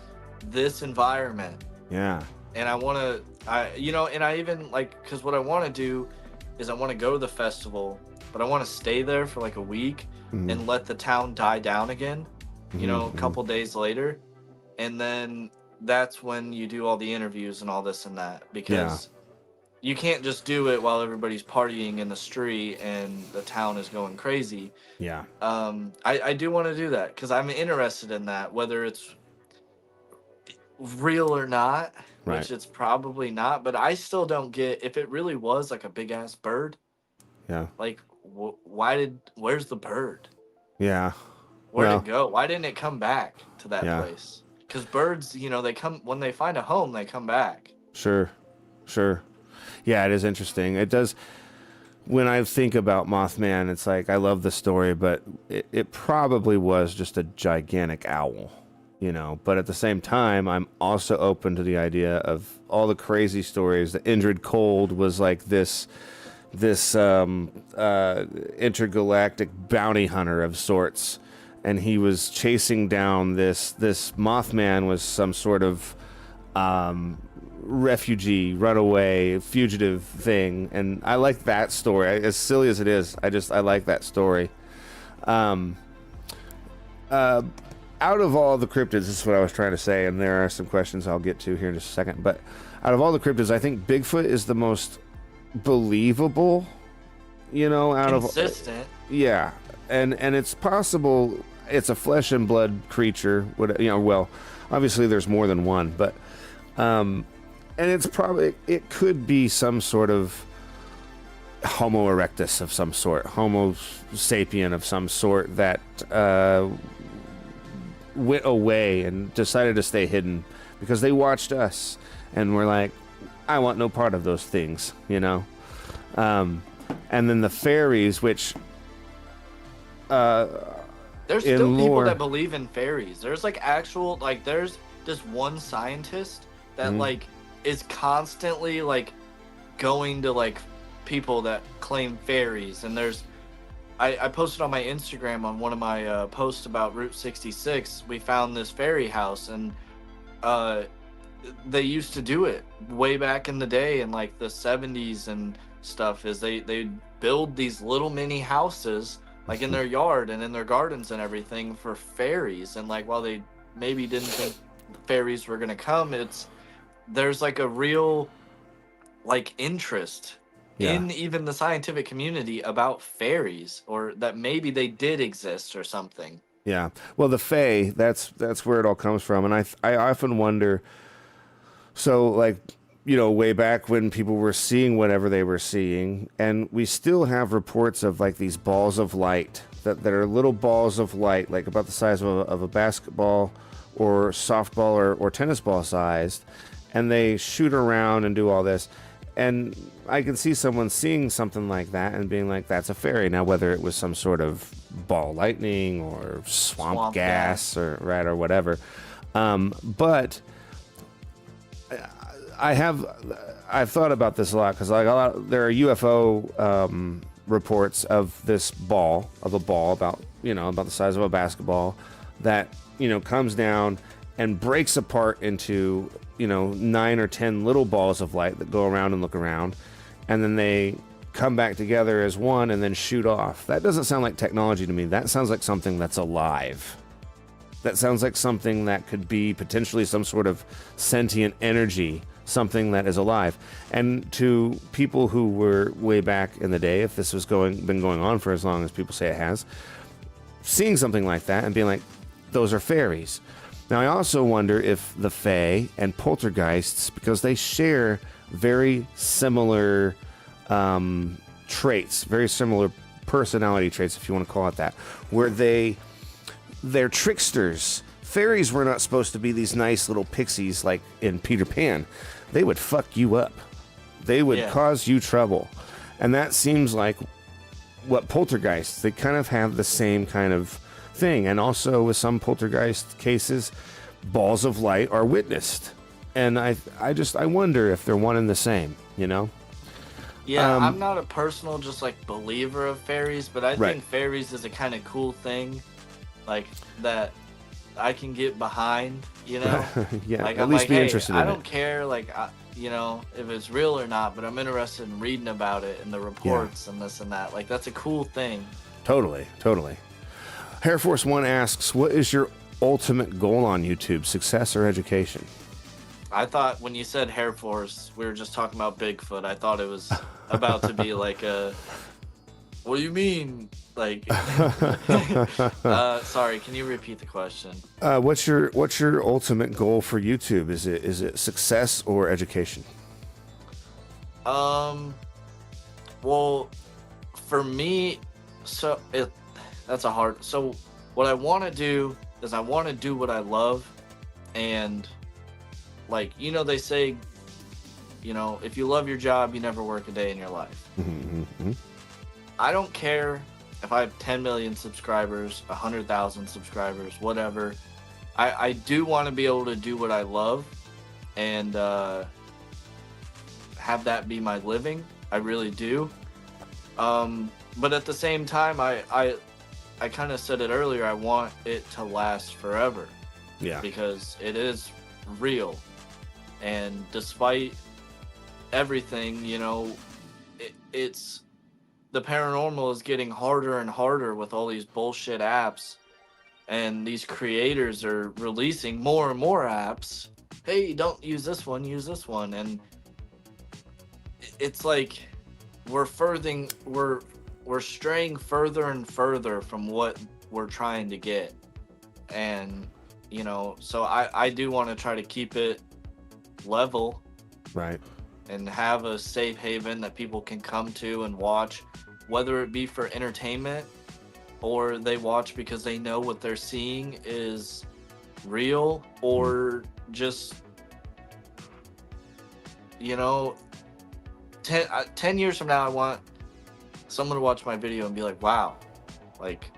this environment. Yeah. And I want to, and I even, like, because what I want to do is I want to go to the festival, but I want to stay there for like a week and let the town die down again, a couple days later. And then that's when you do all the interviews and all this and that, because you can't just do it while everybody's partying in the street and the town is going crazy. Yeah. I do want to do that because I'm interested in that, whether it's real or not. Right. Which it's probably not, but I still don't get if it really was like a big ass bird. Yeah. Like, where's the bird? Yeah. Where'd it go? Why didn't it come back to that place? Because birds, they come when they find a home, they come back. Sure. Yeah, it is interesting. It does. When I think about Mothman, it's like I love the story, but it probably was just a gigantic owl. But at the same time, I'm also open to the idea of all the crazy stories. The Indrid Cold was like this intergalactic bounty hunter of sorts, and he was chasing down this Mothman was some sort of refugee, runaway, fugitive thing, and I like that story. As silly as it is, I like that story. Out of all the cryptids, this is what I was trying to say, and there are some questions I'll get to here in just a second, but out of all the cryptids, I think Bigfoot is the most believable, Consistent. Yeah, and it's possible it's a flesh and blood creature, well, obviously there's more than one, but, and it's probably, it could be some sort of Homo erectus of some sort, Homo sapien of some sort that, went away and decided to stay hidden because they watched us and were like, I want no part of those things, and then the fairies, which there's still lore, people that believe in fairies. There's like actual, like, there's this one scientist that like is constantly like going to like people that claim fairies, and I posted on my Instagram on one of my posts about Route 66. We found this fairy house, and they used to do it way back in the day in like the 70s and stuff. Is they build these little mini houses like in their yard and in their gardens and everything for fairies. And like while they maybe didn't think fairies were gonna come, there's like a real like interest in even the scientific community about fairies, or that maybe they did exist or something. Yeah. Well, the Fae, that's where it all comes from. And I often wonder, so like, way back when people were seeing whatever they were seeing, and we still have reports of like these balls of light that are little balls of light, like about the size of a basketball or softball or tennis ball sized, and they shoot around and do all this. And I can see someone seeing something like that and being like, that's a fairy. Now, whether it was some sort of ball lightning or swamp gas or whatever. But I've thought about this a lot because like there are UFO reports of this ball, about the size of a basketball that, comes down and breaks apart into, 9 or 10 little balls of light that go around and look around, and then they come back together as one and then shoot off. That doesn't sound like technology to me. That sounds like something that's alive. That sounds like something that could be potentially some sort of sentient energy, something that is alive. And to people who were way back in the day, if this was been going on for as long as people say it has, seeing something like that and being like, those are fairies. Now, I also wonder if the Fae and poltergeists, because they share very similar traits, very similar personality traits, if you want to call it that, where they're tricksters. Fairies were not supposed to be these nice little pixies like in Peter Pan. They would fuck you up. They would cause you trouble. And that seems like what poltergeists, they kind of have the same kind of thing. And also with some poltergeist cases, balls of light are witnessed. And I wonder if they're one and the same, Yeah, I'm not a personal just like believer of fairies, but I think fairies is a kind of cool thing, like that I can get behind, Yeah, like, at least be interested in it. I don't care, like, if it's real or not, but I'm interested in reading about it and the reports and this and that. Like, that's a cool thing. Totally. Air Force One asks, what is your ultimate goal on YouTube, success or education? I thought when you said Air Force, we were just talking about Bigfoot. I thought it was about to be like what do you mean? Like, sorry, can you repeat the question? What's your ultimate goal for YouTube? Is it success or education? Well, for me, that's a hard. So what I want to do is I want to do what I love, and like, they say, if you love your job, you never work a day in your life. Mm-hmm. I don't care if I have 10 million subscribers, 100,000 subscribers, whatever. I do want to be able to do what I love and have that be my living. I really do. But at the same time, I kind of said it earlier, I want it to last forever. Yeah. Because it is real. And despite everything, it's the paranormal is getting harder and harder with all these bullshit apps, and these creators are releasing more and more apps. Hey, don't use this one, use this one. And it's like we're straying further and further from what we're trying to get. And so I do want to try to keep it level, right, and have a safe haven that people can come to and watch, whether it be for entertainment or they watch because they know what they're seeing is real, or just 10 years from now I want someone to watch my video and be like, wow, like,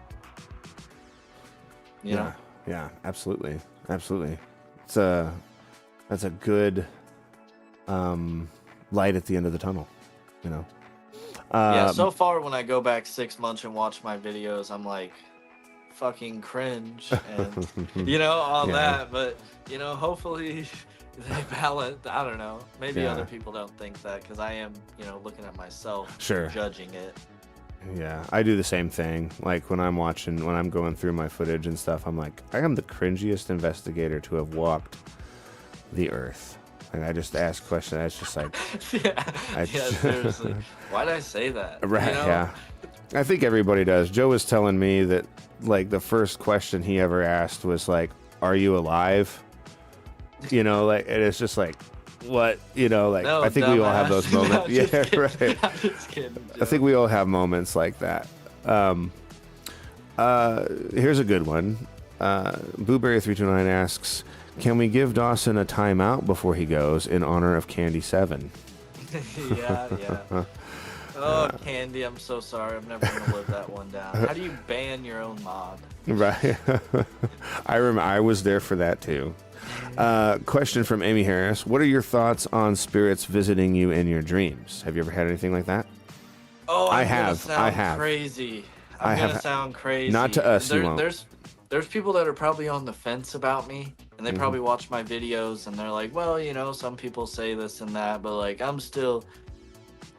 yeah, absolutely. That's a good light at the end of the tunnel, so far when I go back 6 months and watch my videos, I'm like, fucking cringe and all that, but hopefully they balance. I don't know, maybe other people don't think that, because I am looking at myself, sure, judging it. Yeah, I do the same thing. Like when I'm going through my footage and stuff, I'm like, I am the cringiest investigator to have walked the earth. And I just ask questions. It's just like, seriously. Why did I say that? Right? Yeah. I think everybody does. Joe was telling me that like the first question he ever asked was like, "Are you alive?" Like, and it's just like, what? No, I think we all have those moments. No, right. I'm just kidding, Joe. I think we all have moments like that. Here's a good one. Booberry329 asks, can we give Dawson a timeout before he goes in honor of Candy 7? Yeah. Oh, Candy, I'm so sorry. I'm never going to live that one down. How do you ban your own mod? Right. I was there for that too. Question from Amy Harris. What are your thoughts on spirits visiting you in your dreams? Have you ever had anything like that? Oh, I have. Crazy. I'm going to sound crazy. Not to us, you won't. There's people that are probably on the fence about me, and they probably watch my videos and they're like, well, you know, some people say this and that, but like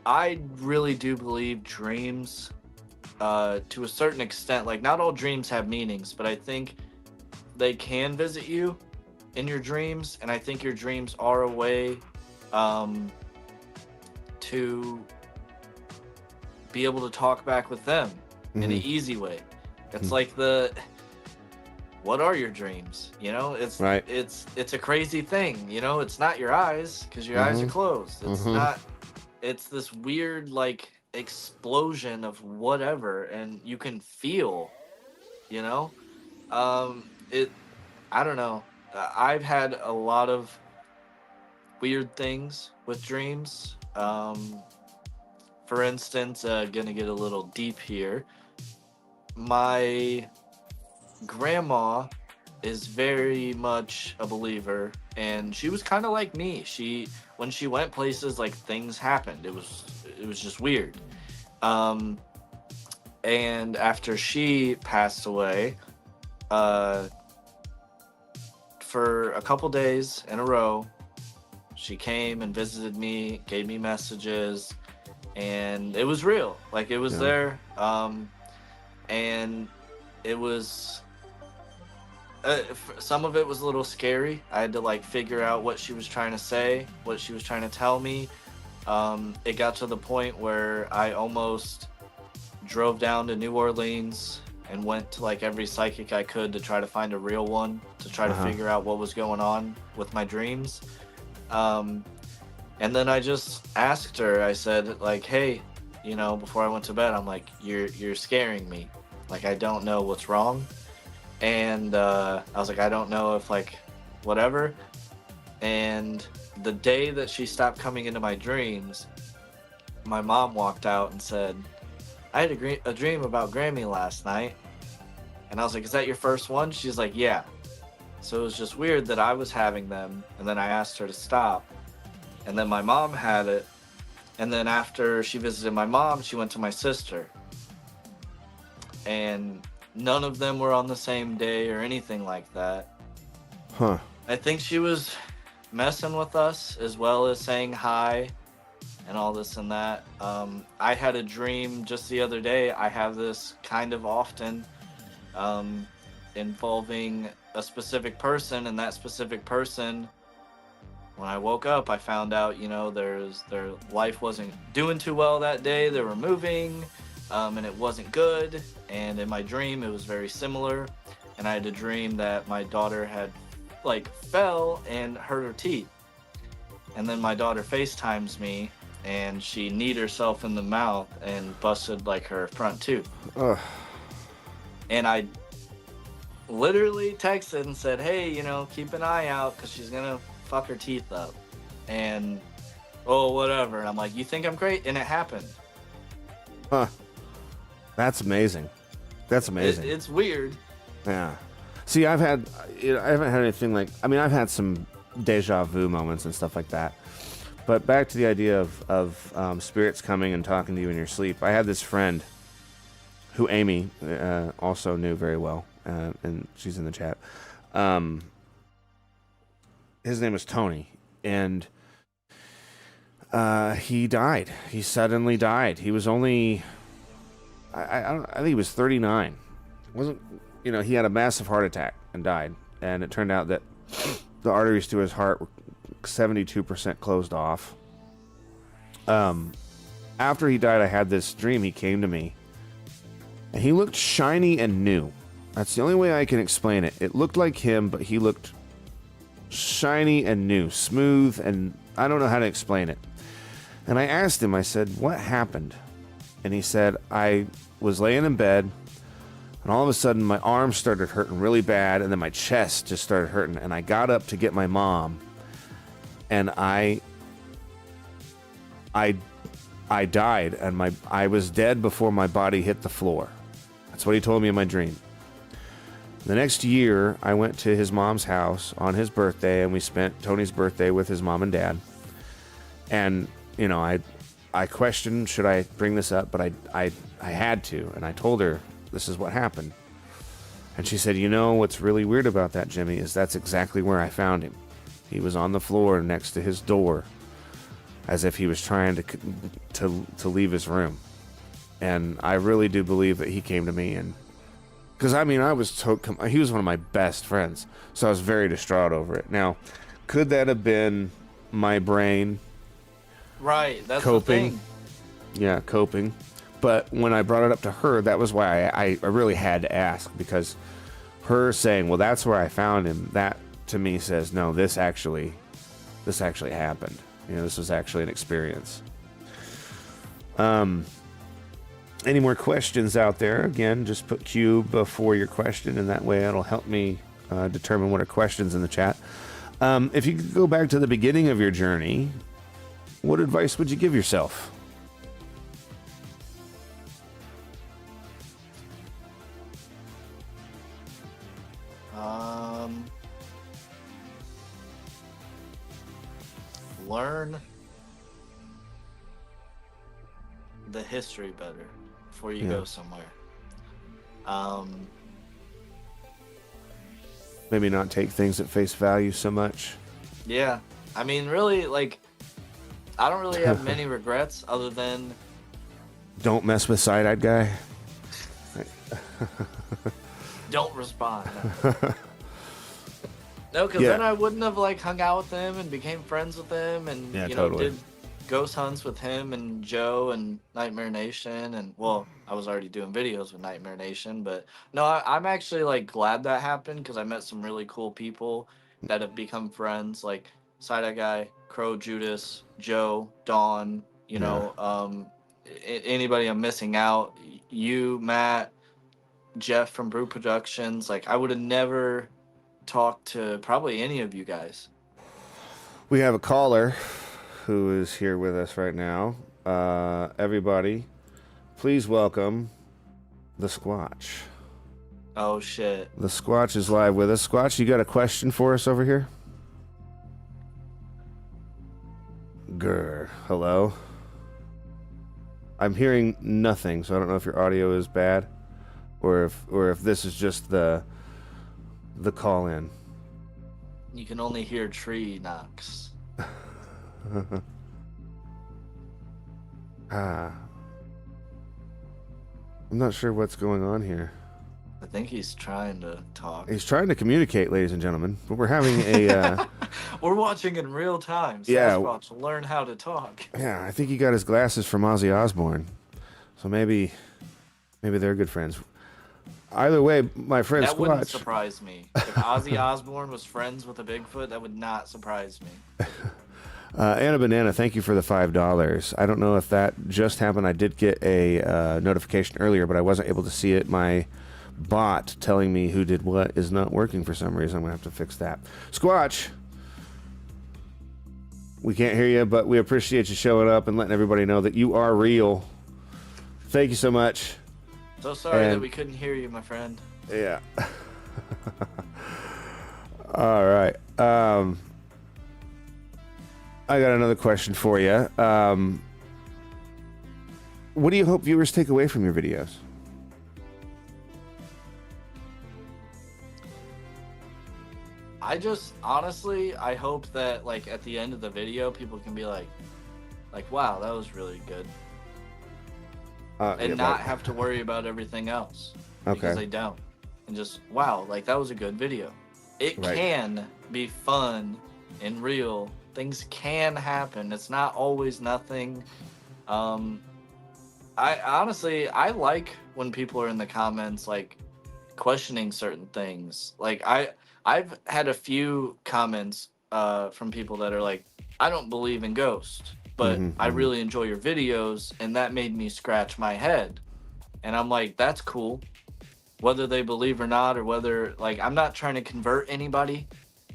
I really do believe dreams to a certain extent. Like, not all dreams have meanings, but I think they can visit you in your dreams, and I think your dreams are a way to be able to talk back with them in an easy way. It's like what are your dreams? You know, it's right. It's a crazy thing. You know, it's not your eyes because your eyes are closed. It's not. It's this weird like explosion of whatever, and you can feel. You know, it. I don't know. I've had a lot of weird things with dreams. For instance, gonna get a little deep here. My grandma is very much a believer, and she was kind of like me. When she went places, like, things happened. It was just weird. And after she passed away, for a couple days in a row, she came and visited me, gave me messages, and it was real. Like, it was there. And it was some of it was a little scary. I had to like figure out what she was trying to say, what she was trying to tell me. It got to the point where I almost drove down to New Orleans and went to like every psychic I could to try to find a real one, to try to figure out what was going on with my dreams. And then I just asked her, I said, like, hey, you know, before I went to bed, I'm like, you're scaring me. Like, I don't know what's wrong. And I was like, I don't know if, like, whatever. And the day that she stopped coming into my dreams, my mom walked out and said, I had a dream about Grammy last night. And I was like, is that your first one? She's like, yeah. So it was just weird that I was having them. And then I asked her to stop. And then my mom had it. And then after she visited my mom, she went to my sister. And none of them were on the same day or anything like that. Huh. I think she was messing with us as well as saying hi and all this and that. I had a dream just the other day. I have this kind of often involving a specific person, and that specific person, when I woke up, I found out, you know, their life wasn't doing too well that day. They were moving, and it wasn't good. And in my dream, it was very similar. And I had a dream that my daughter had, like, fell and hurt her teeth. And then my daughter FaceTimes me, and she kneed herself in the mouth and busted, like, her front tooth. Ugh. And I literally texted and said, hey, you know, keep an eye out because she's going to fuck her teeth up. And, oh, whatever. And I'm like, you think I'm great? And it happened. Huh. That's amazing. That's amazing. It's weird. Yeah. See, I haven't had anything like, I mean, I've had some deja vu moments and stuff like that. But back to the idea of spirits coming and talking to you in your sleep. I had this friend who Amy also knew very well, and she's in the chat. His name was Tony, and he died. He suddenly died. He was only, I think he was 39. Wasn't, you know, he had a massive heart attack and died. And it turned out that the arteries to his heart were 72% closed off. After he died, I had this dream. He came to me, and he looked shiny and new. That's the only way I can explain it. It looked like him, but he looked shiny and new, smooth, and I don't know how to explain it. And I asked him, I said, what happened? And he said, I was laying in bed, and all of a sudden my arms started hurting really bad, and then my chest just started hurting, and I got up to get my mom, and I died, and I was dead before my body hit the floor. That's what he told me in my dream. The next year, I went to his mom's house on his birthday, and we spent Tony's birthday with his mom and dad. And, you know, I questioned, should I bring this up? But I had to, and I told her, this is what happened. And she said, you know, what's really weird about that, Jimmy, is that's exactly where I found him. He was on the floor next to his door, as if he was trying to leave his room. And I really do believe that he came to me, and because I mean, he was one of my best friends, so I was very distraught over it. Now, could that have been my brain? Right, that's coping? the thing. Yeah, coping. But when I brought it up to her, that was why I really had to ask, because her saying, well, that's where I found him, that to me says, no, this actually happened. You know, this was actually an experience. Any more questions out there? Again, just put Q before your question, and that way it'll help me determine what are questions in the chat. If you could go back to the beginning of your journey, what advice would you give yourself? Learn the history better before you go somewhere. Maybe not take things at face value so much. Yeah. I mean, really, like, I don't really have many regrets other than... Don't mess with Side-Eyed Guy. Don't respond. No, because then I wouldn't have, like, hung out with him and became friends with him and, you know, did ghost hunts with him and Joe and Nightmare Nation. And, well, I was already doing videos with Nightmare Nation. But, no, I'm actually, like, glad that happened because I met some really cool people that have become friends, like Side-Eye Guy, Crow Judas, Joe, Dawn, you know, anybody I'm missing out, you, Matt, Jeff from Brew Productions. Like, I would have never talked to probably any of you guys. We have a caller who is here with us right now. Everybody, please welcome the Squatch. Oh, shit. The Squatch is live with us. Squatch, you got a question for us over here? Grr. Hello? I'm hearing nothing, so I don't know if your audio is bad or if this is just the call-in. You can only hear tree knocks. I'm not sure what's going on here. I think he's trying to talk. He's trying to communicate, ladies and gentlemen, but we're having a... We're watching in real time. Yeah. Sasquatch learn how to talk. Yeah, I think he got his glasses from Ozzy Osbourne. So maybe they're good friends. Either way, my friend That Squatch... wouldn't surprise me. If Ozzy Osbourne was friends with a Bigfoot, that would not surprise me. Anna Banana, thank you for the $5. I don't know if that just happened. I did get a notification earlier, but I wasn't able to see it. My bot telling me who did what is not working for some reason. I'm going to have to fix that. Squatch, we can't hear you, but we appreciate you showing up and letting everybody know that you are real. Thank you so much. So sorry that we couldn't hear you, my friend. Yeah. All right. I got another question for you. What do you hope viewers take away from your videos? Honestly, I hope that, like, at the end of the video, people can be like, wow, that was really good. And not have to worry about everything else. Because they don't. And just, wow, like, that was a good video. It can be fun and real. Things can happen. It's not always nothing. I honestly like when people are in the comments, like, questioning certain things. Like, I've had a few comments from people that are like, I don't believe in ghosts, but I really enjoy your videos, and that made me scratch my head. And I'm like, that's cool. Whether they believe or not, or whether, like, I'm not trying to convert anybody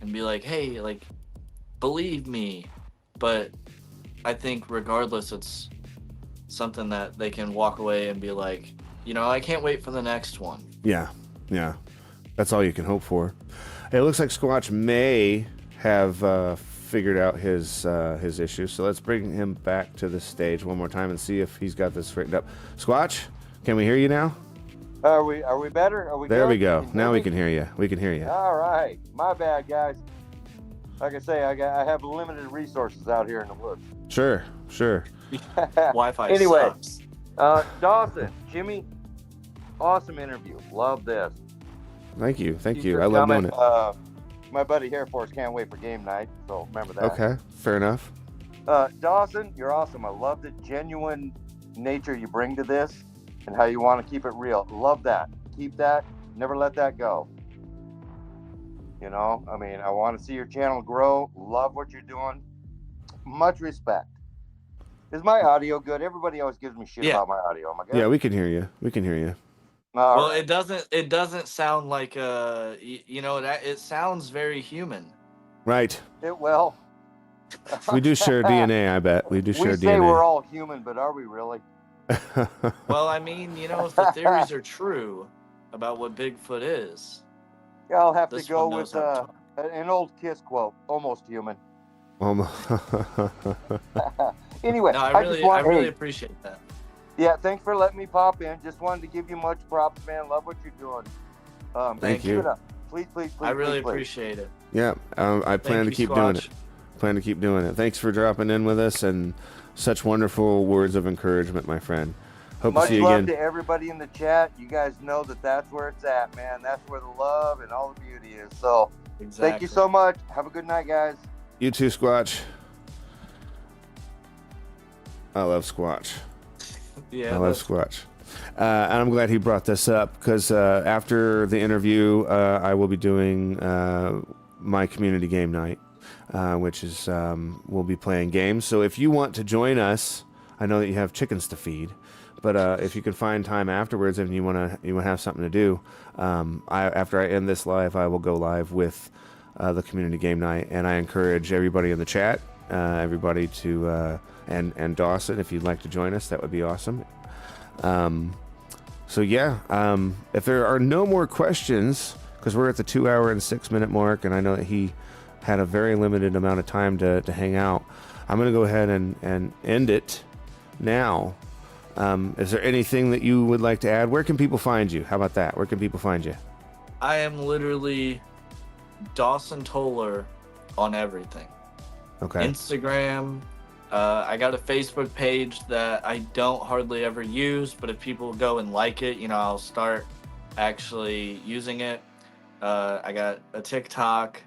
and be like, hey, like, believe me. But I think regardless, it's something that they can walk away and be like, you know, I can't wait for the next one. Yeah. That's all you can hope for. It looks like Squatch may have figured out his issue, so let's bring him back to the stage one more time and see if he's got this straightened up. Squatch, can we hear you now? Are we better? Are we There good? we go. Can you Now hear we me? can hear you. We can hear you. All right. My bad, guys. Like I say, I have limited resources out here in the woods. Sure. Wi-Fi Anyway. sucks. Dawson, Jimmy, awesome interview. Love this. Thank you. Future I love doing comment, it. My buddy Air Force can't wait for game night, so remember that. Okay. Fair enough. Dawson, you're awesome. I love the genuine nature you bring to this and how you want to keep it real. Love that. Keep that. Never let that go. You know, I mean, I want to see your channel grow. Love what you're doing. Much respect. Is my audio good? Everybody always gives me shit about my audio. Am I good? Yeah, we can hear you. Well, right. It doesn't sound like it sounds very human. Right. It will. We do share DNA, I bet. We do share DNA. We say we're all human, but are we really? Well, I mean, if the theories are true about what Bigfoot is. Yeah, I'll have to go with an old Kiss quote, almost human. Anyway, no, I really appreciate that. Yeah, thanks for letting me pop in. Just wanted to give you much props, man. Love what you're doing. Thank you. Keep it up. Please. I really appreciate it. Yeah, I plan to keep doing it. Thanks for dropping in with us and such wonderful words of encouragement, my friend. Hope to see you again. Much love to everybody in the chat. You guys know that's where it's at, man. That's where the love and all the beauty is. So, Thank you so much. Have a good night, guys. You too, Squatch. I love Squatch. Yeah, I love Squatch. And I'm glad he brought this up because after the interview, I will be doing my community game night, which is we'll be playing games. So if you want to join us, I know that you have chickens to feed, but if you can find time afterwards and you want to have something to do, after I end this live, I will go live with the community game night, and I encourage everybody in the chat, everybody to and Dawson, if you'd like to join us, that would be awesome. So yeah, if there are no more questions, because we're at the 2 hour and 6 minute mark, and I know that he had a very limited amount of time to hang out, I'm going to go ahead and end it now. Is there anything that you would like to add? Where can people find you? How about that? Where can people find you? I am literally Dawson Toller on everything. Okay. Instagram. I got a Facebook page that I don't hardly ever use, but if people go and like it, I'll start actually using it. I got a TikTok.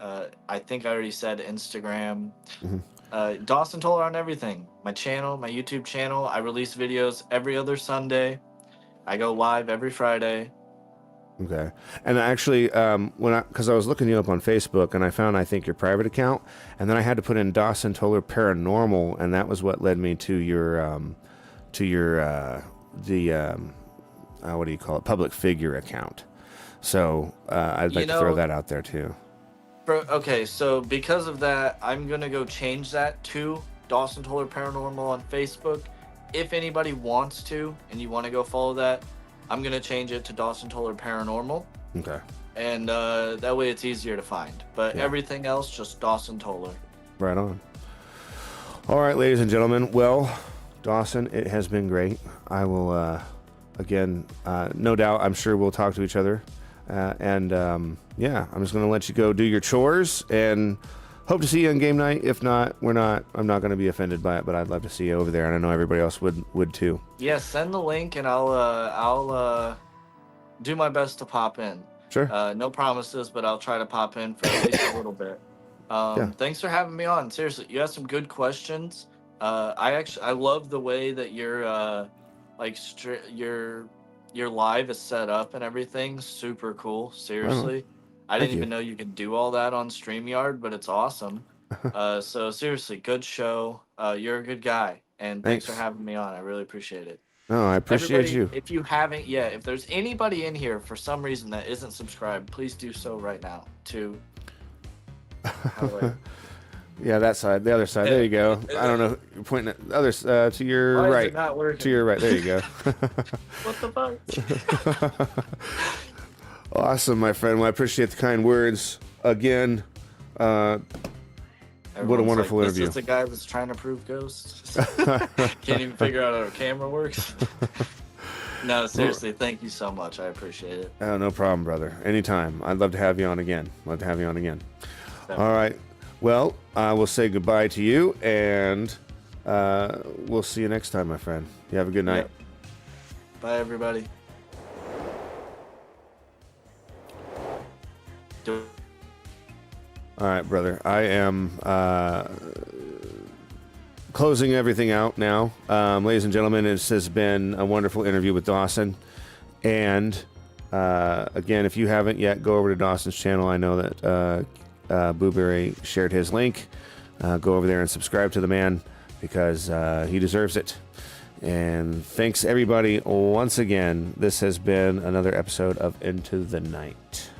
I think I already said Instagram. Mm-hmm. Dawson Toller on everything. My channel, my YouTube channel. I release videos every other Sunday. I go live every Friday. Okay. And actually, because I was looking you up on Facebook, and I found, I think, your private account, and then I had to put in Dawson Toller Paranormal, and that was what led me to your what do you call it, public figure account. So I'd like to throw that out there too. Okay, so because of that, I'm gonna go change that to Dawson Toller Paranormal on Facebook. If anybody wants to, and you want to go follow that, I'm going to change it to Dawson Toller Paranormal. Okay. And that way it's easier to find. But everything else, just Dawson Toller. Right on. All right, ladies and gentlemen. Well, Dawson, it has been great. I will, again, no doubt, I'm sure we'll talk to each other. I'm just going to let you go do your chores and hope to see you on game night. If not, I'm not going to be offended by it, but I'd love to see you over there, and I know everybody else would too. Yeah, send the link, and I'll do my best to pop in. Sure. No promises, but I'll try to pop in for at least a little bit. Thanks for having me on. Seriously, you have some good questions. I love the way that your live is set up and everything. Super cool. Seriously. I didn't even know you could do all that on StreamYard, but it's awesome. So seriously, good show. You're a good guy, and thanks for having me on. I really appreciate it. Oh, I appreciate you. If you haven't yet, if there's anybody in here for some reason that isn't subscribed, please do so right now. Yeah, that side, the other side. There you go. I don't know. You're pointing at the other to your right. Is it not working? To your right. There you go. What the fuck? Awesome, my friend. Well, I appreciate the kind words again. What a wonderful interview. This is the guy that's trying to prove ghosts. Can't even figure out how a camera works. No, seriously, thank you so much. I appreciate it. Oh, no problem, brother. Anytime. I'd love to have you on again. Love to have you on again. Definitely. All right. Well, I will say goodbye to you, and we'll see you next time, my friend. You have a good night. Yep. Bye, everybody. All right, brother. I am closing everything out now. Ladies and gentlemen, this has been a wonderful interview with Dawson. And again, if you haven't yet, go over to Dawson's channel. I know that Booberry shared his link. Go over there and subscribe to the man because he deserves it. And thanks, everybody, once again. This has been another episode of Into the Night.